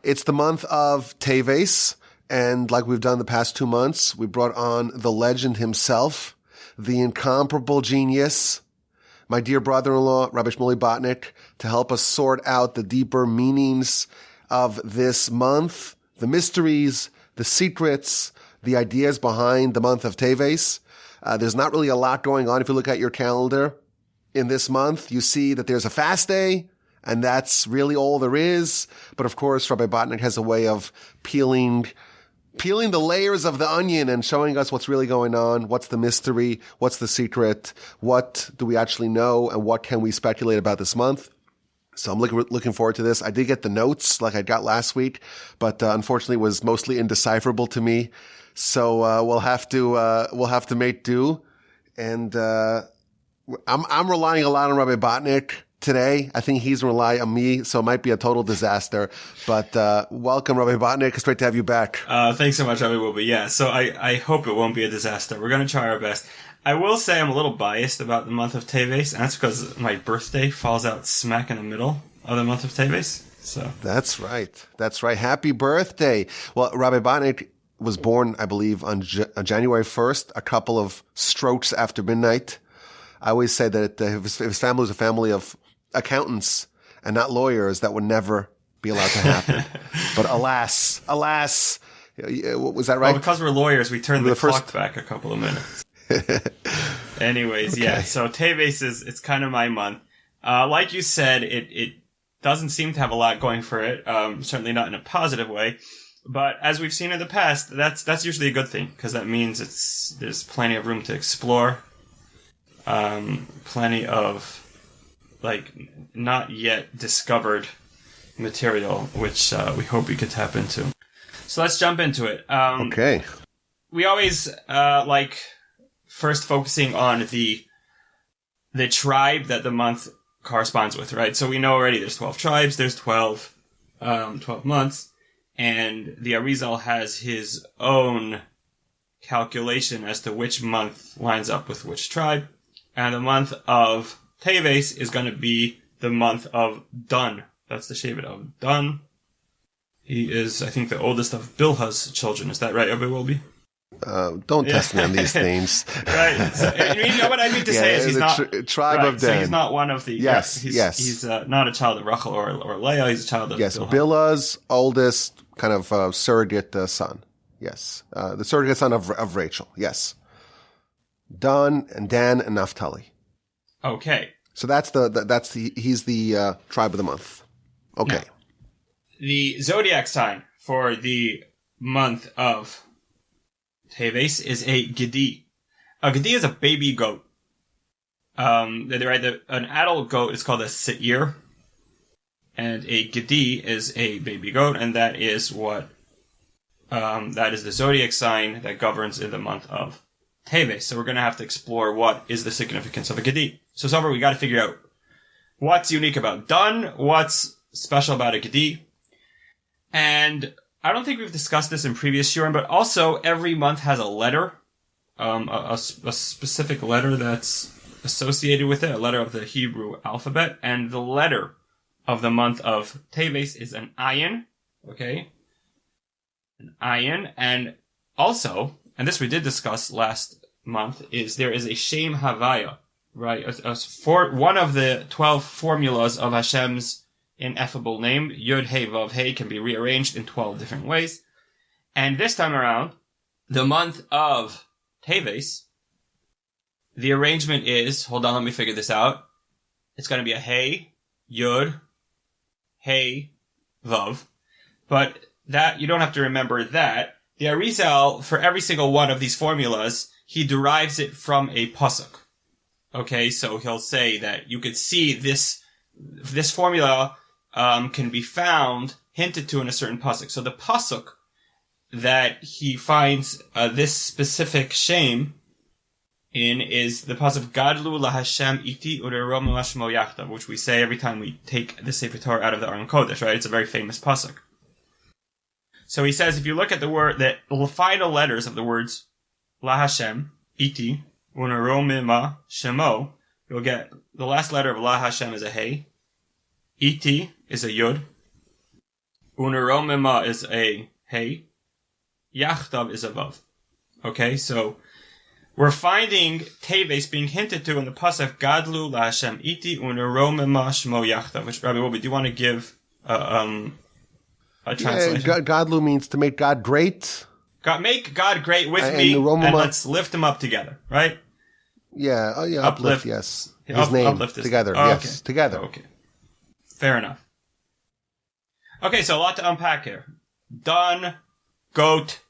It's the month of Teves, and like we've done the past 2 months, we brought on the legend himself, the incomparable genius, my dear brother-in-law, Rabbi Shmuly Botnick, to help us sort out the deeper meanings of this month, the mysteries, the secrets, the ideas behind the month of Teves. There's not really a lot going on. If you look at your calendar in this month, you see that there's a fast day, and that's really all there is. But of course, Rabbi Botnick has a way of peeling the layers of the onion and showing us what's really going on, what's the mystery, what's the secret, what do we actually know, and what can we speculate about this month. So I'm looking forward to this. I did get the notes like I got last week, but unfortunately it was mostly indecipherable to me. So we'll have to make do. And I'm relying a lot on Rabbi Botnick today. I think he's relying on me, so it might be a total disaster. But welcome, Rabbi Botnick. It's great to have you back. Thanks so much, Rabbi Wilby. Yeah, so I hope it won't be a disaster. We're going to try our best. I will say I'm a little biased about the month of Teves, and that's because my birthday falls out smack in the middle of the month of Teves. So That's right. That's right. Happy birthday. Well, Rabbi Botnick was born, I believe, on January 1st, a couple of strokes after midnight. I always say that his family was a family of accountants and not lawyers. That would never be allowed to happen. But alas, was that right? Well, because we're lawyers, we turned the clock back a couple of minutes. Anyways, okay. Yeah, so Teves it's kind of my month. Like you said, it doesn't seem to have a lot going for it, certainly not in a positive way. But as we've seen in the past, that's usually a good thing, because that means there's plenty of room to explore, plenty of not yet discovered material, which we hope we could tap into. So let's jump into it. Okay. We always first focusing on the tribe that the month corresponds with, right? So we know already there's 12 tribes, there's 12 months, and the Arizal has his own calculation as to which month lines up with which tribe. And the month of Teves is going to be the month of Dun. That's the Shevet of Dun. He is, I think, the oldest of Bilhah's children. Is that right, Rabbi Wilby? Don't test me on these things. Right. So, you know what I mean to say is he's not tribe of Dan. So he's not one of the. Yes. He's not a child of Rachel or Leah. He's a child of Bilhah. Bilhah's oldest kind of surrogate son. Yes, the surrogate son of Rachel. Yes, Dan and Naphtali. Okay. So he's the tribe of the month. Okay. Now, the zodiac sign for the month of Teves is a Gedi. A Gedi is a baby goat. An adult goat is called a Seir, and a Gedi is a baby goat, and that is that is the zodiac sign that governs in the month of Teves. So we're going to have to explore what is the significance of a Gedi. So far, we got to figure out what's unique about Dun, what's special about a Gedi, and I don't think we've discussed this in previous Shurim, but also every month has a letter, a specific letter that's associated with it, a letter of the Hebrew alphabet, and the letter of the month of Teves is an ayin, okay? An ayin, and also, and this we did discuss last month, there is a Shem Havaya, right? One of the 12 formulas of Hashem's ineffable name, Yud Hey Vav Hey, can be rearranged in 12 different ways. And this time around, the month of Teves, the arrangement is, hold on, let me figure this out. It's going to be a Hey, Yud, Hey, Vav. But that, you don't have to remember that. The Arizal, for every single one of these formulas, he derives it from a pasuk. Okay, so he'll say that you could see this formula can be found, hinted to in a certain pasuk. So the pasuk that he finds this specific shame in is the pasuk Gadlu LaHashem Iti Urerom Lashmo Yachta, which we say every time we take the Sefer Torah out of the Aron Kodesh, right? It's a very famous pasuk. So he says, if you look at the final letters of the words LaHashem Iti Uneromima Shemo, you'll get the last letter of LaHashem is a Hey, Iti is a Yud, Uneromima is a hey. Yachtav is a vav. Okay, so we're finding Teves being hinted to in the pasuk Gadlu LaHashem iti uneromima shmo yachtav. Which, Rabbi Wolbe, do you want to give a translation? Yeah, Gadlu means to make God great. Make God great with me, and let's lift him up together, right? Yeah, uplift, yes. His name, uplift together, yes, together. Okay, fair enough. Okay, so a lot to unpack here. Dun, goat,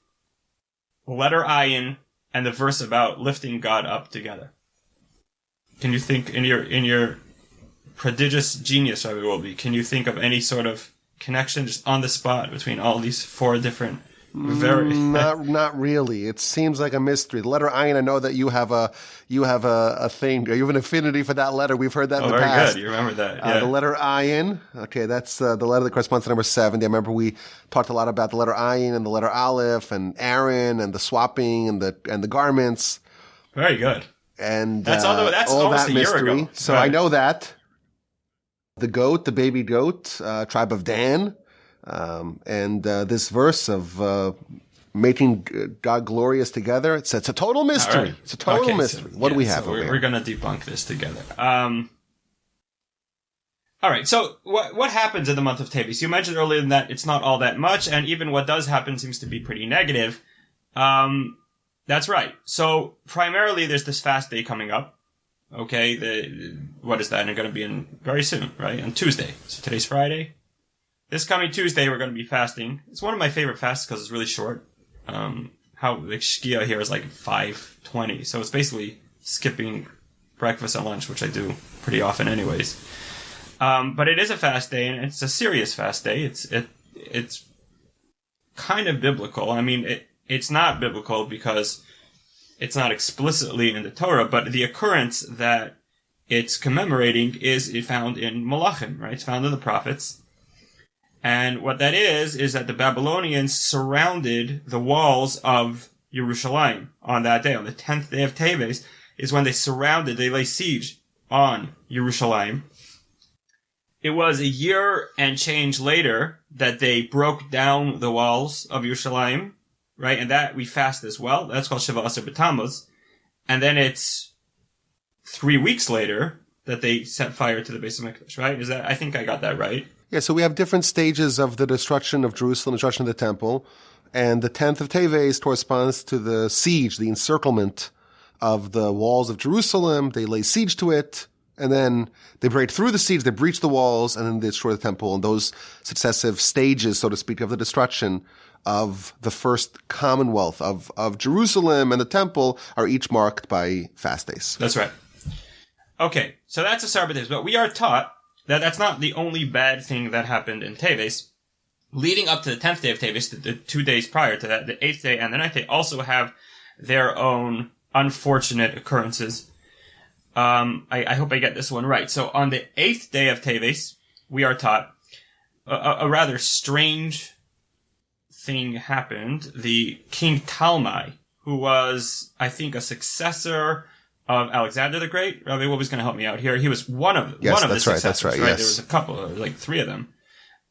letter ayin, and the verse about lifting God up together. Can you think, in your prodigious genius, Rabbi Wolbe, can you think of any sort of connection just on the spot between all these four different... Not really. It seems like a mystery. The letter ayin, I know that you have a thing. You have an affinity for that letter. We've heard that in the past. Very good. You remember that. Yeah. The letter ayin. Okay, that's the letter that corresponds to number 70. I remember we talked a lot about the letter ayin and the letter aleph and Aaron and the swapping and the garments. Very good. And that's all that a mystery. Year ago. So right. I know that the goat, the baby goat, tribe of Dan. And this verse of making God glorious together, it's a total mystery. Right. It's a total mystery. So, what do we have over here? We're going to debunk this together. All right, so what happens in the month of Teves? You mentioned earlier that it's not all that much, and even what does happen seems to be pretty negative. That's right. So primarily there's this fast day coming up. Okay, what is that? It's going to be in very soon, right? On Tuesday. So today's Friday. This coming Tuesday, we're going to be fasting. It's one of my favorite fasts because it's really short. How the Shkia here is like 5:20, so it's basically skipping breakfast and lunch, which I do pretty often anyways. But it is a fast day, and it's a serious fast day. It's kind of biblical. I mean, it's not biblical because it's not explicitly in the Torah, but the occurrence that it's commemorating is found in Malachim, right? It's found in the prophets. And what that is that the Babylonians surrounded the walls of Yerushalayim on that day, on the 10th day of Teves, is when they lay siege on Yerushalayim. It was a year and change later that they broke down the walls of Yerushalayim, right? And that we fast as well. That's called Shiva Asar B'Tammuz. And then it's 3 weeks later that they set fire to the Beis HaMikdash, right? I think I got that right. Yeah, so we have different stages of the destruction of Jerusalem, destruction of the temple, and the 10th of Teves corresponds to the siege, the encirclement of the walls of Jerusalem. They lay siege to it, and then they break through the siege, they breach the walls, and then they destroy the temple. And those successive stages, so to speak, of the destruction of the First Commonwealth of Jerusalem and the temple are each marked by fast days. That's right. Okay, so that's a Sabbath days, but we are taught that's not the only bad thing that happened in Teves. Leading up to the 10th day of Teves, the 2 days prior to that, the 8th day and the 9th day also have their own unfortunate occurrences. I hope I get this one right. So on the 8th day of Teves, we are taught a rather strange thing happened. The King Talmai, who was, I think, a successor of Alexander the Great. Rabbi Wolbe is going to help me out here. He was one of the successors. That's right. Yes. There was a couple, like 3 of them.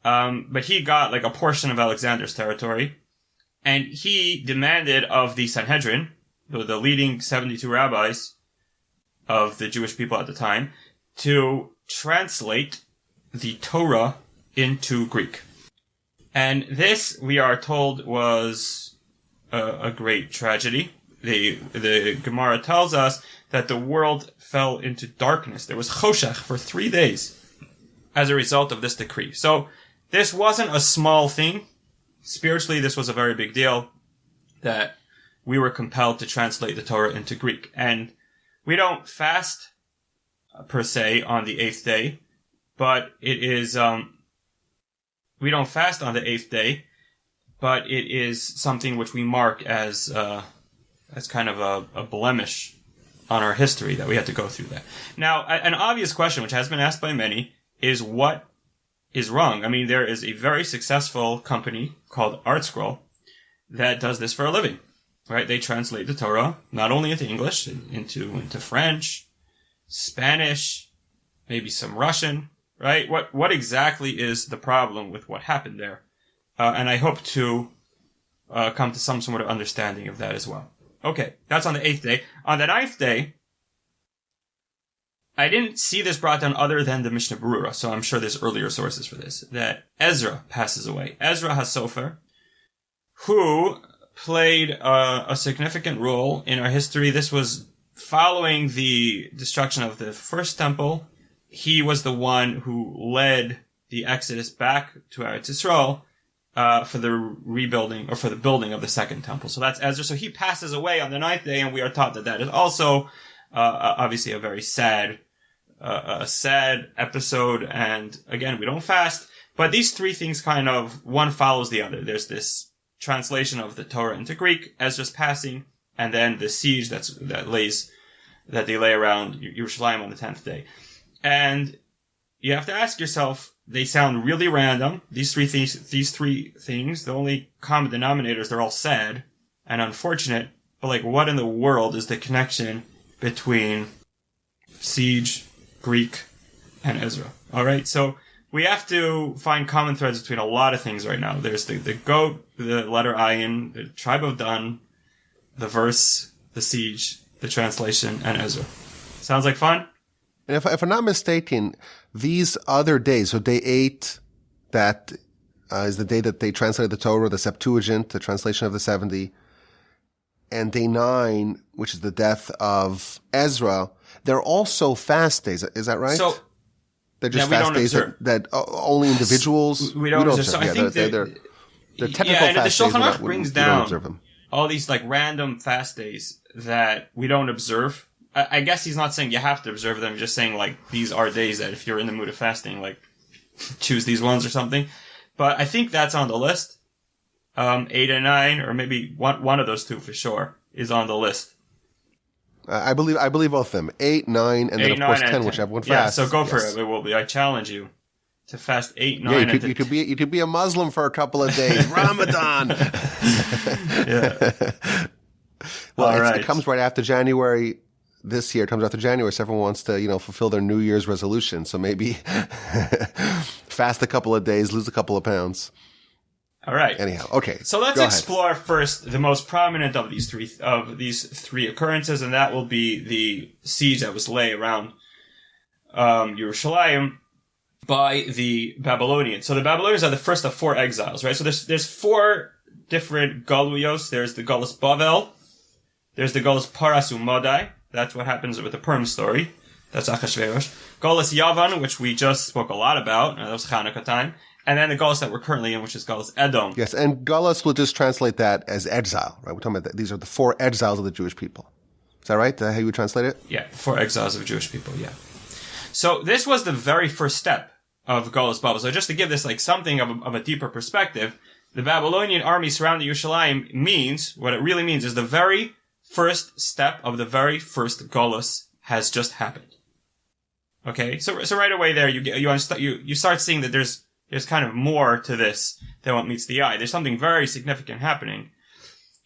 But he got like a portion of Alexander's territory, and he demanded of the Sanhedrin, the leading 72 rabbis of the Jewish people at the time, to translate the Torah into Greek. And this, we are told, was a great tragedy. The Gemara tells us that the world fell into darkness. There was choshech for 3 days as a result of this decree. So this wasn't a small thing. Spiritually, this was a very big deal that we were compelled to translate the Torah into Greek. And we don't fast, per se, on the 8th day, but it is, we don't fast on the 8th day, but it is something which we mark as kind of a blemish on our history that we had to go through that. Now, an obvious question, which has been asked by many, is what is wrong? I mean, there is a very successful company called ArtScroll that does this for a living, right? They translate the Torah not only into English, into French, Spanish, maybe some Russian, right? What exactly is the problem with what happened there? and I hope to come to some sort of understanding of that as well. Okay, that's on the 8th day. On the 9th day, I didn't see this brought down other than the Mishnah Berurah, so I'm sure there's earlier sources for this, that Ezra passes away. Ezra HaSofer, who played a significant role in our history. This was following the destruction of the first temple. He was the one who led the exodus back to Eretz Yisrael for the rebuilding, or for the building of the second temple. So that's Ezra. So he passes away on the 9th day, and we are taught that that is also obviously a very sad episode. And again, we don't fast, but these three things kind of, one follows the other. There's this translation of the Torah into Greek, Ezra's passing, and then the siege that they lay around Yerushalayim on the 10th day. And you have to ask yourself, they sound really random. These three things, the only common denominators, they're all sad and unfortunate, but like, what in the world is the connection between siege, Greek, and Ezra? Alright, so we have to find common threads between a lot of things right now. There's the goat, the letter ayin, the tribe of Dan, the verse, the siege, the translation, and Ezra. Sounds like fun? And if I'm not mistaken, these other days, so day 8, that is the day that they translated the Torah, the Septuagint, the translation of the 70, and day 9, which is the death of Ezra, they're also fast days. Is that right? So, they're just fast days that only individuals. We don't observe. So I think they're technical and fast the days. Shulchan Aruch brings down all all these like random fast days that we don't observe. I guess he's not saying you have to observe them, just saying like these are days that if you're in the mood of fasting, like choose these ones or something. But I think that's on the list. 8 and 9, or maybe one of those two for sure, is on the list. I believe both of them. 8, 9, and 8, then of course 10, which everyone fasts. Yeah, so go for it. It will be. I challenge you to fast 8, 9, and 10. You could be a Muslim for a couple of days. Ramadan. Yeah. Well, it comes right after January. This year it comes after January, so everyone wants to, fulfill their New Year's resolution. So maybe fast a couple of days, lose a couple of pounds. All right. Anyhow, okay. So let's explore first the most prominent of these three occurrences, and that will be the siege that was laid around Yerushalayim by the Babylonians. So the Babylonians are the first of 4 exiles, right? So there's 4 different galuyos. There's the Galus Bavel. There's the Galus Paras Umadai. That's what happens with the Purim story. That's Achashverosh. Galus Yavan, which we just spoke a lot about. That was Chanukah time. And then the Galus that we're currently in, which is Galus Edom. Yes, and Galus, we'll just translate that as exile, right? We're talking about these are the 4 exiles of the Jewish people. Is that right? How you would translate it? Yeah, 4 exiles of Jewish people, yeah. So this was the very first step of Galus Babel. So just to give this like something of a deeper perspective, the Babylonian army surrounding Yerushalayim means, what it really means is the very first step of the very first Galus has just happened. Okay, so right away there you start seeing that there's kind of more to this than what meets the eye. There's something very significant happening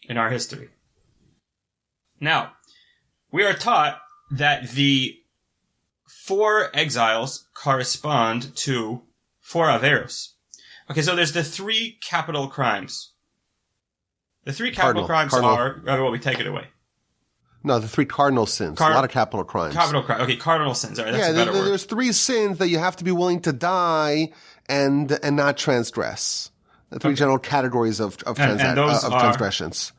in our history. Now, we are taught that the 4 exiles correspond to 4 averos. Okay, so there's the 3 capital crimes. The 3 capital crimes are... Well, we take it away. No, the 3 cardinal sins. A lot of capital crimes. Okay, cardinal sins. All right, that's a better word. There's 3 sins that you have to be willing to die and not transgress. The 3 general categories of transgressions.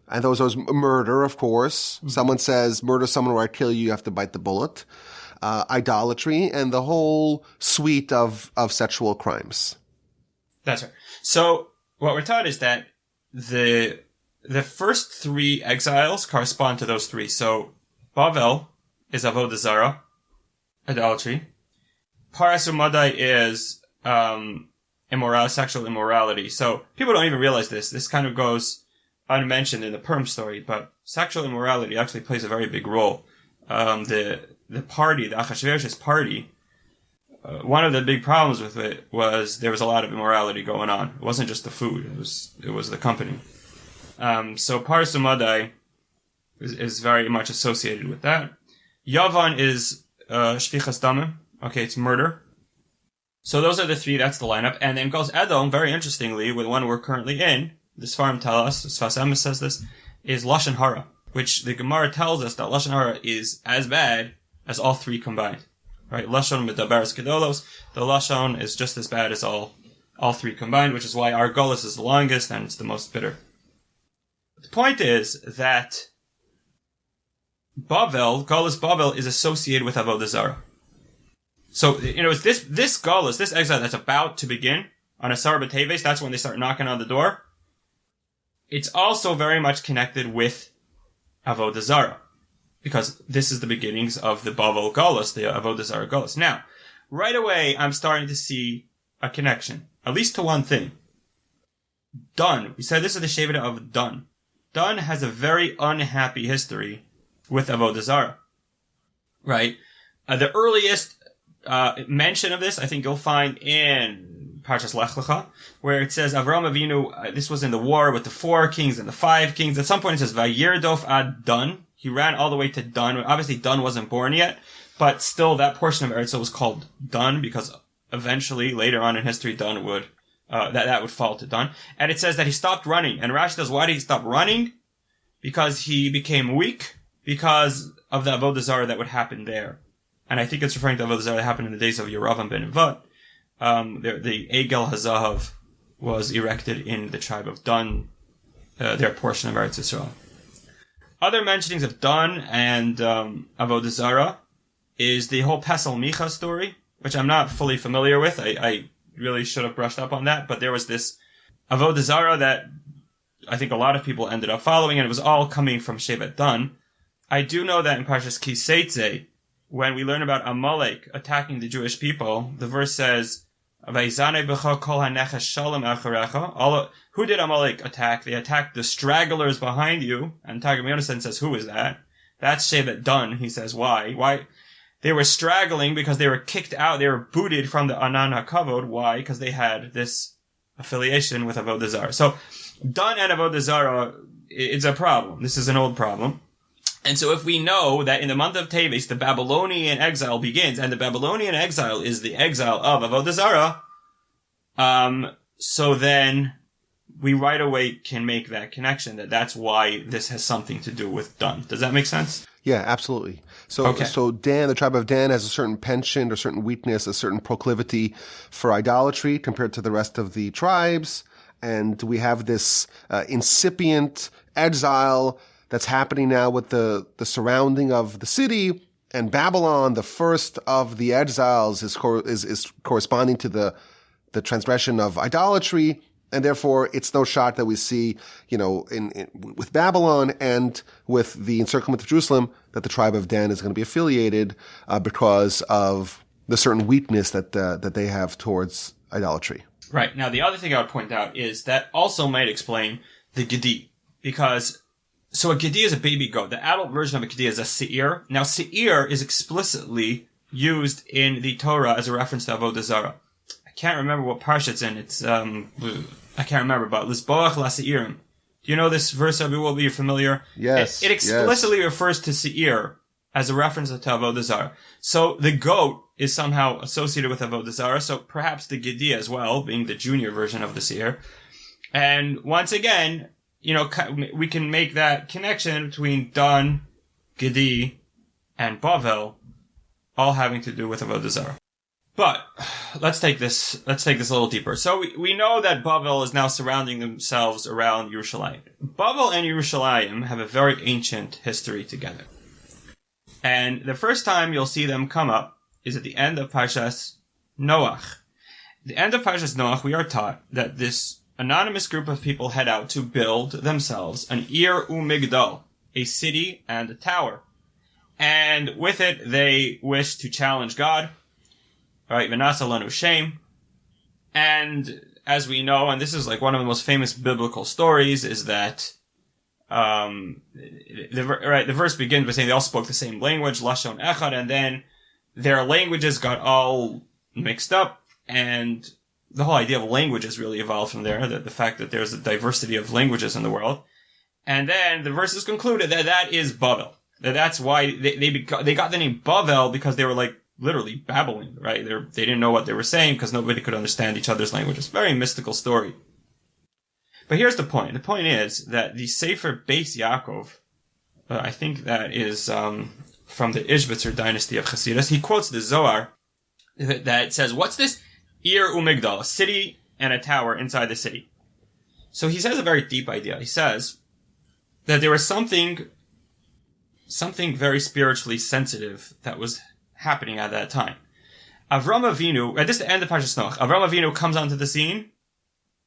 And those are murder, of course. Mm-hmm. Someone says, murder someone or I kill you, you have to bite the bullet. Idolatry, and the whole suite of sexual crimes. That's right. So, what we're taught is that the first 3 exiles correspond to those 3. So, Bavel is Avodah Zarah, idolatry. Paras Umadai is sexual immorality. So, people don't even realize this. This kind of goes unmentioned in the Purim story, but sexual immorality actually plays a very big role. The party, the Achashverosh's party, one of the big problems with it was there was a lot of immorality going on. It wasn't just the food; it was the company. So Paras Umadai is very much associated with that. Yavan is Shvichas Damim. Okay, it's murder. So those are the three, that's the lineup. And then goes Edom, very interestingly, with one we're currently in, the Sfarim tell us, Sfas Emes says this, is Lashon Hara, which the Gemara tells us that Lashon Hara is as bad as all three combined. Right? Lashon Medaberes Gedolos, the Lashon is just as bad as all three combined, which is why our Golus is the longest and it's the most bitter. The point is that Golus Bavel, is associated with Avodah Zarah. So, it's this Golus, this exile that's about to begin on Asar B'Teves, that's when they start knocking on the door. It's also very much connected with Avodah Zarah, because this is the beginnings of the Bavel Golus, the Avodah Zarah Golus. Now, right away, I'm starting to see a connection, at least to one thing. Dun. We said this is the Shevet of Dun. Dun has a very unhappy history with Avodah Zarah. Right? The earliest mention of this, I think you'll find in Parshas Lech Lecha, where it says Avram Avinu, this was in the war with the 4 kings and the 5 kings. At some point it says Vayirdof ad Dun. He ran all the way to Dun. Obviously Dun wasn't born yet, but still that portion of Eretz was called Dun because eventually, later on in history, Dun would, that would fall to Dun. And it says that he stopped running. And Rashi says, why did he stop running? Because he became weak because of the Avodah Zarah that would happen there. And I think it's referring to Avodah Zarah that happened in the days of Yeravam ben Nevat. The Egel HaZahav was erected in the tribe of Dun, their portion of Eretz Yisrael. Other mentionings of Dun and Avodah Zarah is the whole Pesel Micha story, which I'm not fully familiar with. I really should have brushed up on that, but there was this Avodah Zarah that I think a lot of people ended up following, and it was all coming from Shevet Dan. I do know that in Parshas Ki Seitzei, when we learn about Amalek attacking the Jewish people, the verse says, "Vayizanei b'cha kol haneches shalom acharecha." Who did Amalek attack? They attacked the stragglers behind you. And Targum Yonasan says, who is that? That's Shevet Dan. He says, why? Why? They were straggling because they were kicked out. They were booted from the Anan HaKavod. Why? Because they had this affiliation with Avodah Zarah. So, Dan and Avodah Zarah, it's a problem. This is an old problem. And so if we know that in the month of Teves, the Babylonian exile begins, and the Babylonian exile is the exile of Avodah Zarah, so then we right away can make that connection, that's why this has something to do with Dan. Does that make sense? Yeah, absolutely. So Dan, the tribe of Dan, has a certain penchant or certain weakness, a certain proclivity for idolatry compared to the rest of the tribes. And we have this incipient exile that's happening now with the surrounding of the city. And Babylon, the first of the exiles, is corresponding to the transgression of idolatry. And therefore, it's no shock that we see, with Babylon and with the encirclement of Jerusalem, that the tribe of Dan is going to be affiliated because of the certain weakness that they have towards idolatry. Right. Now, the other thing I would point out is that also might explain the Gedi, because so a Gedi is a baby goat. The adult version of a Gedi is a Seir. Now, Seir is explicitly used in the Torah as a reference to Avodah Zarah. I can't remember what parsha it's in. It's, I can't remember, but Lisboach la Seirim. Do you know this verse, Rabbi Will? Are you familiar? Yes. It explicitly refers to Seir as a reference to Avodah Zarah. So the goat is somehow associated with Avodah Zarah, so perhaps the Gedi as well, being the junior version of the Seir. And once again, we can make that connection between Dan, Gedi, and Bavel, all having to do with Avodah Zarah. But let's take this a little deeper. So we know that Bavel is now surrounding themselves around Yerushalayim. Bavel and Yerushalayim have a very ancient history together. And the first time you'll see them come up is at the end of Parshas Noach. At the end of Parshas Noach, we are taught that this anonymous group of people head out to build themselves an Ir u'Migdal, a city and a tower. And with it, they wish to challenge God. Right, V'nasa lanu shame. And as we know, and this is like one of the most famous biblical stories, is that the verse begins by saying they all spoke the same language, Lashon Echad, and then their languages got all mixed up, and the whole idea of languages really evolved from there, the fact that there's a diversity of languages in the world. And then the verses concluded that is Babel. That's why they got the name Bavel, because they were like literally babbling, right? They didn't know what they were saying because nobody could understand each other's languages. Very mystical story. But here's the point. The point is that the Sefer Beis Yaakov, I think that is from the Ishbitzer dynasty of Hasidus. He quotes the Zohar that says, what's this? Ir Umigdal, a city and a tower inside the city. So he says a very deep idea. He says that there was something very spiritually sensitive that was happening at that time. Avram Avinu, this is the end of Parshas Noach. Avram Avinu comes onto the scene,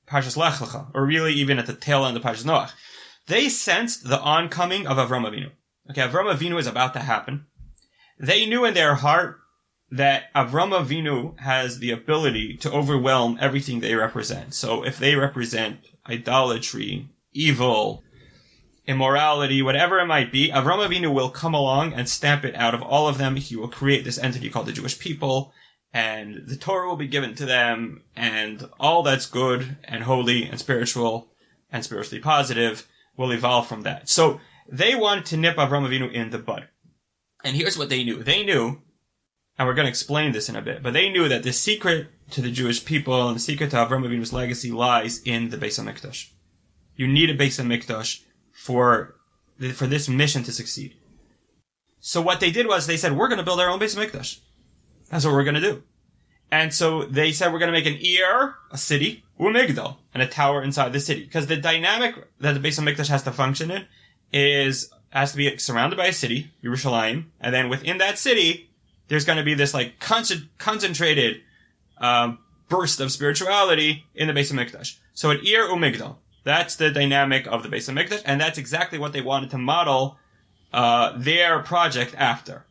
Parshas Lech Lecha, or really even at the tail end of Parshas Noach. They sensed the oncoming of Avram Avinu. Okay, Avram Avinu is about to happen. They knew in their heart that Avram Avinu has the ability to overwhelm everything they represent. So if they represent idolatry, evil, immorality, whatever it might be, Avram Avinu will come along and stamp it out of all of them. He will create this entity called the Jewish people, and the Torah will be given to them, and all that's good and holy and spiritually positive will evolve from that. So they wanted to nip Avram Avinu in the bud. And here's what they knew. They knew, and we're going to explain this in a bit, but they knew that the secret to the Jewish people and the secret to Avram Avinu's legacy lies in the Beis HaMikdash. You need a Beis HaMikdash for this mission to succeed. So what they did was they said, we're going to build our own Beis HaMikdash. That's what we're going to do. And so they said, we're going to make an Ir, a city, Umigdal, and a tower inside the city. Because the dynamic that the Beis HaMikdash has to function in has to be surrounded by a city, Yerushalayim, and then within that city, there's going to be this like concentrated burst of spirituality in the Beis HaMikdash. So an Ir Umigdal. That's the dynamic of the Beis HaMikdash, and that's exactly what they wanted to model their project after.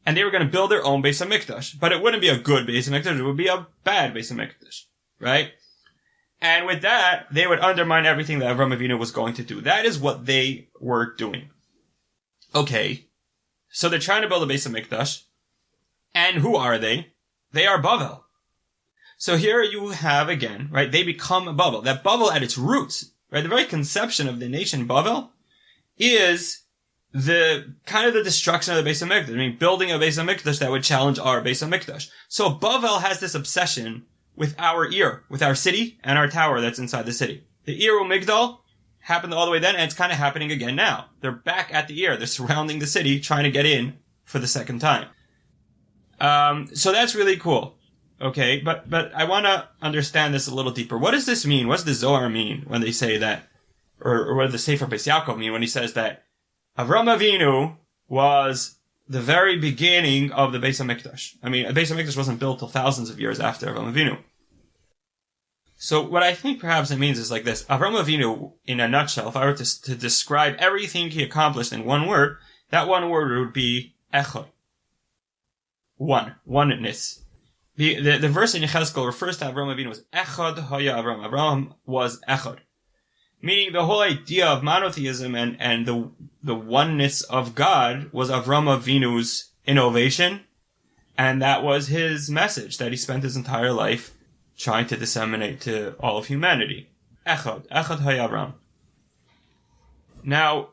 And they were going to build their own Beis HaMikdash. But it wouldn't be a good Beis HaMikdash, it would be a bad Beis HaMikdash. Right? And with that, they would undermine everything that Avram Avinu was going to do. That is what they were doing. Okay. So they're trying to build a Beis HaMikdash. And who are they? They are Bavel. So here you have again, right, they become a Bavel. That Bavel at its roots, right, the very conception of the nation Bavel is the kind of the destruction of the Beis HaMikdash. I mean, building a Beis HaMikdash that would challenge our Beis HaMikdash. So Bavel has this obsession with our Ir, with our city and our tower that's inside the city. The Ir Umigdal happened all the way then, and it's kind of happening again now. They're back at the Ir. They're surrounding the city, trying to get in for the second time. So that's really cool. Okay, but I want to understand this a little deeper. What does this mean? What does the Zohar mean when they say that, or what does the Sefer Beis Yaakov mean when he says that Avram Avinu was the very beginning of the Beis HaMikdash? I mean, a Beis HaMikdash wasn't built till thousands of years after Avram Avinu. So what I think perhaps it means is like this. Avram Avinu, in a nutshell, if I were to describe everything he accomplished in one word, that one word would be Echad. Oneness. The verse in Yechezkel refers to Avram Avinu as Echad Haya Avram. Avram was Echad. Meaning the whole idea of monotheism and the oneness of God was Avram Avinu's innovation, and that was his message that he spent his entire life trying to disseminate to all of humanity. Echad Haya Avram. Now,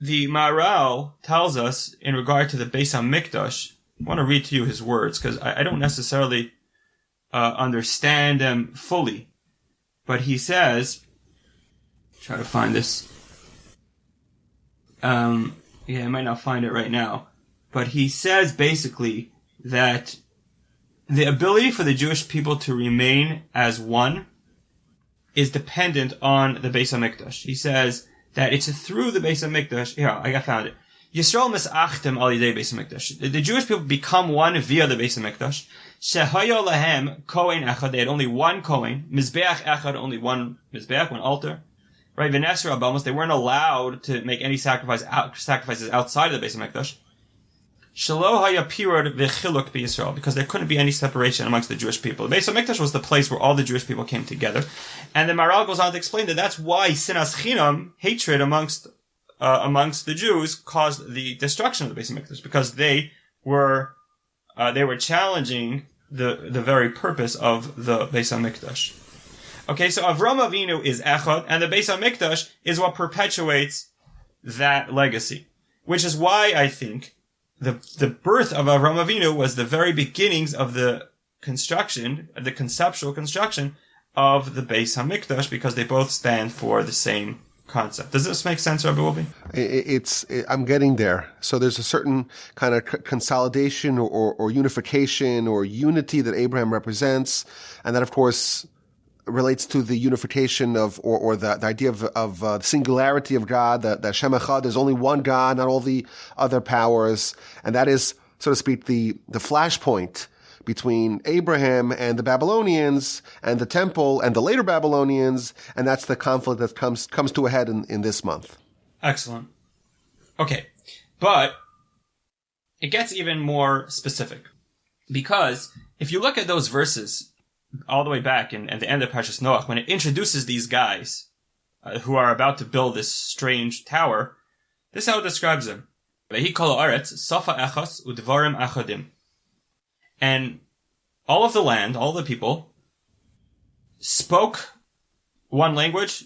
the Maharal tells us in regard to the Beis HaMikdash, I want to read to you his words, because I don't necessarily understand them fully. But he says, try to find this. I might not find it right now. But he says basically that the ability for the Jewish people to remain as one is dependent on the Beis HaMikdash. He says that it's through the Beis HaMikdash. Here, I found it. Yisrael misachtem al yidei Beis HaMikdash. The Jewish people become one via the Beis HaMikdash. Shehayo lahem kohen echad. They had only one kohen. Mizbeach echad, only one mizbeach, one altar. Right? V'nesra abamos. They weren't allowed to make any sacrifices outside of the Beis HaMikdash. Shelo haya pirud v'chiluk b'Yisrael, because there couldn't be any separation amongst the Jewish people. The Beis HaMikdash was the place where all the Jewish people came together, and the Maharal goes on to explain that that's why sinas chinam, hatred amongst the Jews, caused the destruction of the Beis HaMikdash, because they were challenging the very purpose of the Beis HaMikdash. Okay, so Avram Avinu is Echad, and the Beis HaMikdash is what perpetuates that legacy, which is why I think the birth of Avram Avinu was the very beginnings of the conceptual construction of the Beis Hamikdash, because they both stand for the same concept. Does this make sense, Rabbi Wolbe? I'm getting there. So there's a certain kind of consolidation or unification or unity that Abraham represents, and that, of course, relates to the unification of, or the idea of the singularity of God, that Shem Echad, there's only one God, not all the other powers, and that is, so to speak, the flashpoint between Abraham and the Babylonians and the temple and the later Babylonians, and that's the conflict that comes to a head in this month. Excellent. Okay, but it gets even more specific, because if you look at those verses all the way back at the end of Parshas Noach, when it introduces these guys who are about to build this strange tower, this is how it describes them. Vehi kol haaretz safa echas udvarim achadim. And all of the land, all the people, spoke one language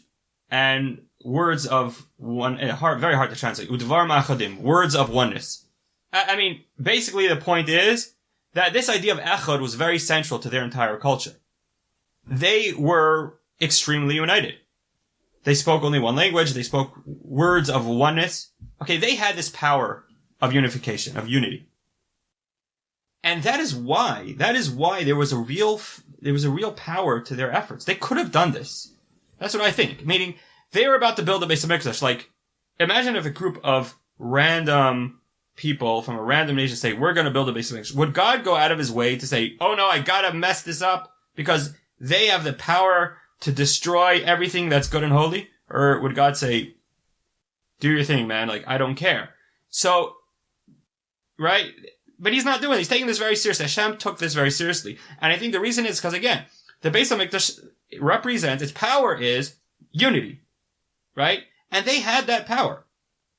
and words of one, very hard to translate, udvarim achadim, words of oneness. I mean, basically the point is that this idea of echad was very central to their entire culture. They were extremely united. They spoke only one language, they spoke words of oneness. Okay, they had this power of unification, of unity. And that is why there was a real power to their efforts. They could have done this. That's what I think. Meaning, they were about to build a Beis Hamikdash. Like, imagine if a group of random people from a random nation say, we're going to build a Beis Hamikdash. Would God go out of his way to say, oh no, I gotta mess this up because they have the power to destroy everything that's good and holy? Or would God say, do your thing, man. Like, I don't care. So, right? But he's not doing it. He's taking this very seriously. Hashem took this very seriously. And I think the reason is because, again, the Beis Hamikdash represents, its power is unity. Right? And they had that power.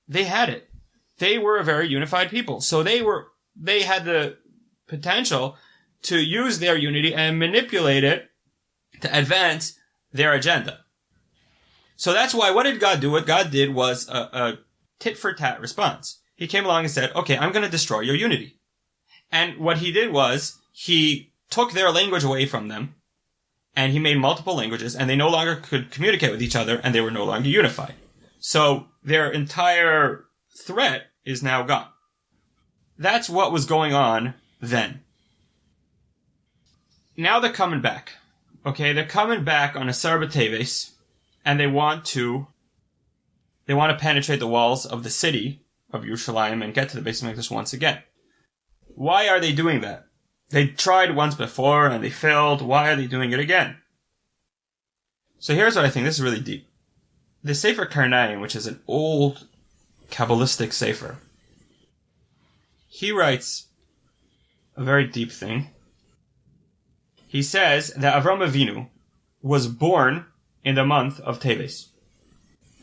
They had it. They were a very unified people. So they had the potential to use their unity and manipulate it to advance their agenda. So that's why, what did God do? What God did was a tit-for-tat response. He came along and said, okay, I'm going to destroy your unity. And what he did was, he took their language away from them, and he made multiple languages, and they no longer could communicate with each other, and they were no longer unified. So their entire threat is now gone. That's what was going on then. Now they're coming back. Okay, they're coming back on Asar B'Teves, and they want to penetrate the walls of the city of Yerushalayim and get to the Beis Hamikdash once again. Why are they doing that? They tried once before and they failed. Why are they doing it again? So here's what I think. This is really deep. The Sefer Karnaim, which is an old Kabbalistic Sefer, he writes a very deep thing. He says that Avram Avinu was born in the month of Teves.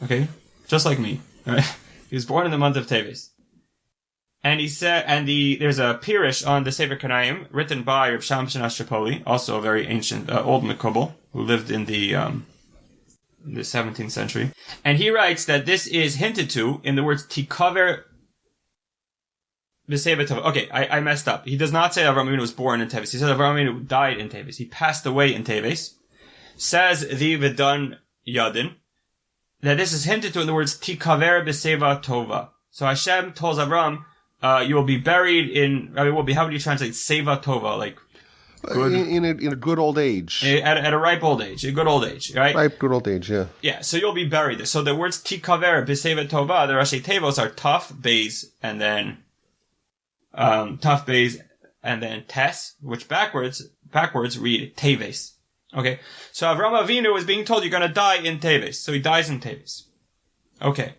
Okay? Just like me. Right? He was born in the month of Teves. And he said, there's a Pirish on the Sefer Karnaim, written by Reb Shamshon Ashtrapoli, also a very ancient, old Mekubal, who lived in the 17th century. And he writes that this is hinted to in the words Tikaver B'Seva Tova. Okay, I messed up. He does not say Avram Avinu was born in Teves. He says Avram Avinu died in Teves. He passed away in Teves. Says the Vedan Yadin that this is hinted to in the words Tikaver B'Seva Tova. So Hashem tells Avram, you will be buried in, Rabbi Wolbe, how would you translate Seva Tova? Like, good, in a good old age. At a ripe old age. A good old age, right? Ripe, good old age, yeah. Yeah, so you'll be buried there. So the words Tikaver B'Seva Tova, the Rashi Tevos are Taf, Beis, and then, Taf, Beis, and then Tes, which backwards read Teves. Okay? So Avram Avinu is being told you're gonna die in Teves. So he dies in Teves. Okay.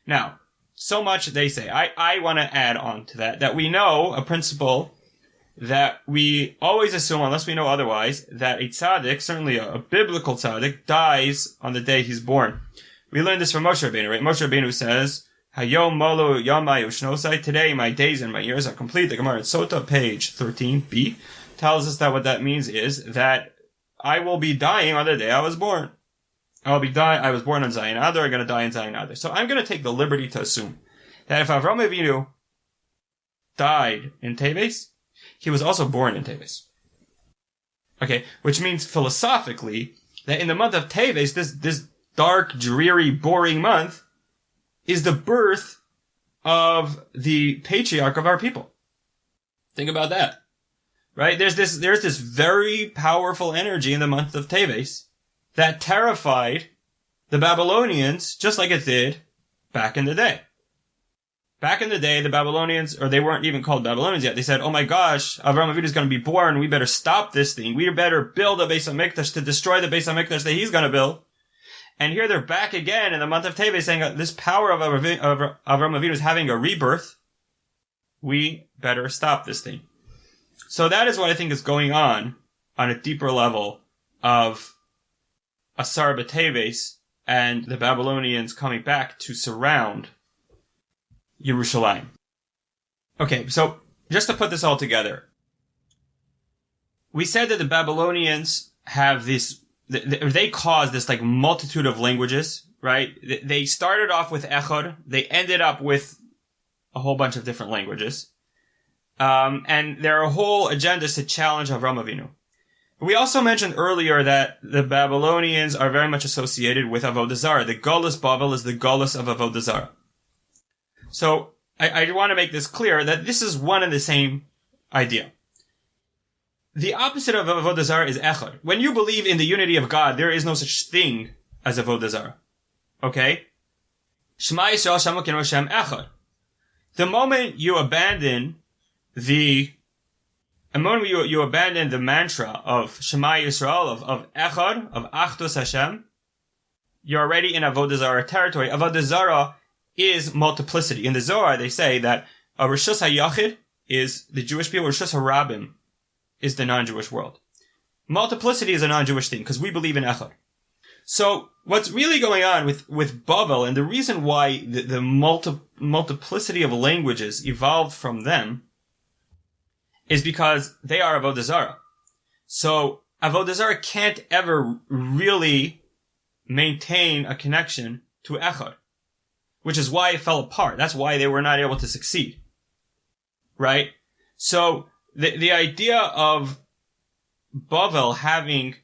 Now, so much they say. I want to add on to that we know a principle that we always assume, unless we know otherwise, that a tzaddik, certainly a biblical tzaddik, dies on the day he's born. We learned this from Moshe Rabbeinu, right? Moshe Rabbeinu says, Hayom molu yamai ushnosai, today my days and my years are complete. The Gemara at Sota, page 13b, tells us that what that means is that I will be dying on the day I was born. I was born on Zayin Adar, I'm going to die in Zayin Adar. So I'm going to take the liberty to assume that if Avram Avinu died in Teves, he was also born in Teves. Okay, which means philosophically that in the month of Teves, this dark, dreary, boring month, is the birth of the patriarch of our people. Think about that, right? There's this very powerful energy in the month of Teves that terrified the Babylonians just like it did back in the day. Back in the day, the Babylonians, or they weren't even called Babylonians yet, they said, oh my gosh, Avraham Avinu is going to be born, we better stop this thing, we better build a Beis HaMikdash to destroy the Beis HaMikdash that he's going to build. And here they're back again in the month of Teves saying this power of Avraham Avinu is having a rebirth. We better stop this thing. So that is what I think is going on a deeper level of Asar B'Teves and the Babylonians coming back to surround Yerushalayim. Okay, so just to put this all together, we said that the Babylonians have they caused this like multitude of languages, right? They started off with Echad, they ended up with a whole bunch of different languages. And their whole agenda is to challenge Avraham Avinu. We also mentioned earlier that the Babylonians are very much associated with Avodah Zarah. The Golus Babel is the Golus of Avodah Zarah. So I want to make this clear that this is one and the same idea. The opposite of Avodah Zarah is Echad. When you believe in the unity of God, there is no such thing as Avodah Zarah. Okay? Shema Yisrael Shema Kino Shem Echad. The moment you abandon the mantra of Shema Yisrael, of Echad, of Achdus Hashem, you're already in Avodah Zarah territory. Avodah Zarah is multiplicity. In the Zohar, they say that a Rishus HaYachid is the Jewish people, Rishus HaRabim is the non-Jewish world. Multiplicity is a non-Jewish thing, because we believe in Echad. So, what's really going on with Babel, and the reason why the multiplicity of languages evolved from them, is because they are Avodah Zarah. So, Avodah Zarah can't ever really maintain a connection to Echad, which is why it fell apart. That's why they were not able to succeed. Right? So, the idea of Babel having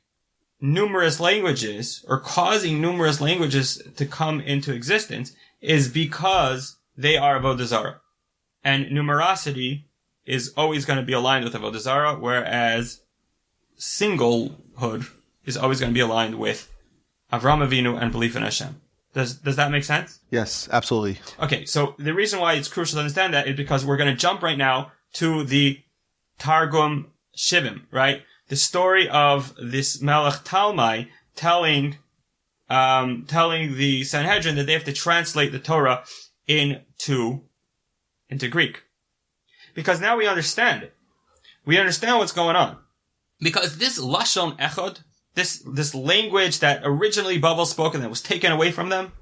numerous languages, or causing numerous languages to come into existence, is because they are Avodah Zarah. And numerosity is always going to be aligned with Avodah Zarah, whereas singlehood is always going to be aligned with Avraham Avinu and belief in Hashem. Does that make sense? Yes, absolutely. Okay, so the reason why it's crucial to understand that is because we're going to jump right now to the Targum Shivim, right? The story of this Melech Talmai telling the Sanhedrin that they have to translate the Torah into Greek. Because now we understand it. We understand what's going on. Because this Lashon Echad, this language that originally Babel spoke and that was taken away from them,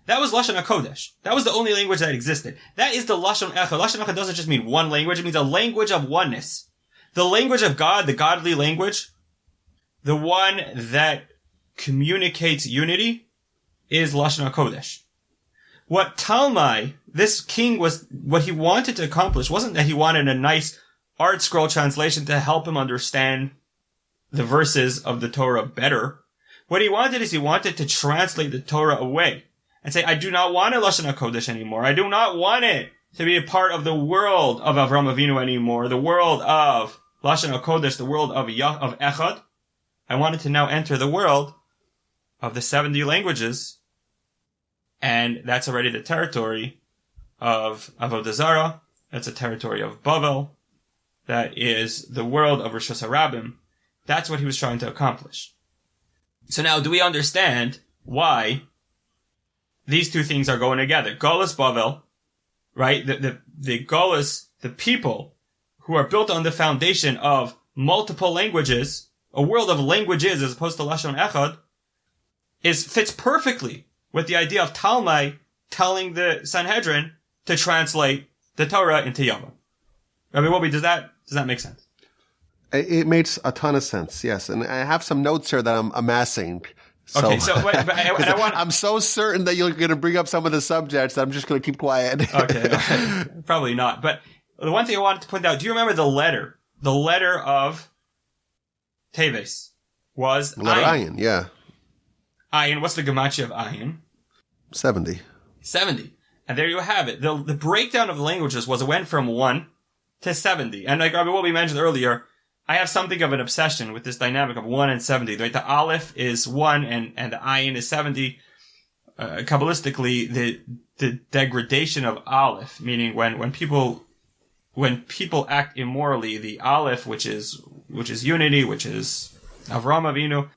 that was Lashon HaKodesh. That was the only language that existed. That is the Lashon Echad. Lashon Echad doesn't just mean one language, it means a language of oneness. The language of God, the godly language, the one that communicates unity, is Lashon HaKodesh. What Talmai, this king, what he wanted to accomplish wasn't that he wanted a nice art scroll translation to help him understand the verses of the Torah better. What he wanted is he wanted to translate the Torah away and say, I do not want a Lashon HaKodesh anymore. I do not want it to be a part of the world of Avraham Avinu anymore, the world of Lashon HaKodesh, the world of Echad. I wanted to now enter the world of the 70 languages, and that's already the territory of Avodah Zarah. That's the territory of Babel. That is the world of Rishus HaRabim. That's what he was trying to accomplish. So now, do we understand why these two things are going together? Golus Babel, right? The Golus, the people who are built on the foundation of multiple languages, a world of languages as opposed to Lashon Echad, fits perfectly with the idea of Talmai telling the Sanhedrin to translate the Torah into Yavon. Rabbi Wolbe, does that make sense? It makes a ton of sense, yes. And I have some notes here that I'm amassing. So, okay, so I'm so certain that you're going to bring up some of the subjects that I'm just going to keep quiet. Okay, probably not. But the one thing I wanted to point out, do you remember the letter? The letter of Teves was Letter ayin. ayin, yeah. Ayin, what's the gematria of ayin? 70. 70. And there you have it. The breakdown of the languages was it went from 1 to 70. And like what we mentioned earlier, I have something of an obsession with this dynamic of 1 and 70. Right? The Aleph is 1 and the ayin is 70. Kabbalistically, the degradation of Aleph, meaning when people act immorally, the Aleph, which is unity, which is Avram Avinu,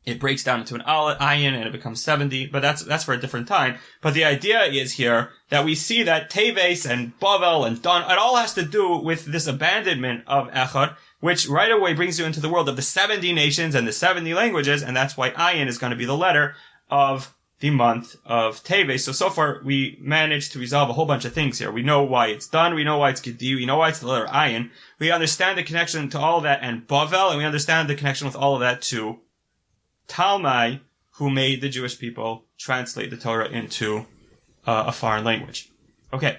it breaks down into an ayin and it becomes 70, but that's for a different time. But the idea is here that we see that Teves and Bavel and Dan, it all has to do with this abandonment of Echad, which right away brings you into the world of the 70 nations and the 70 languages, and that's why ayin is going to be the letter of the month of Teves. So far, we managed to resolve a whole bunch of things here. We know why it's done. We know why it's Gedi. We know why it's the letter ayin. We understand the connection to all of that and Bavel, and we understand the connection with all of that to Talmai, who made the Jewish people translate the Torah into a foreign language. Okay.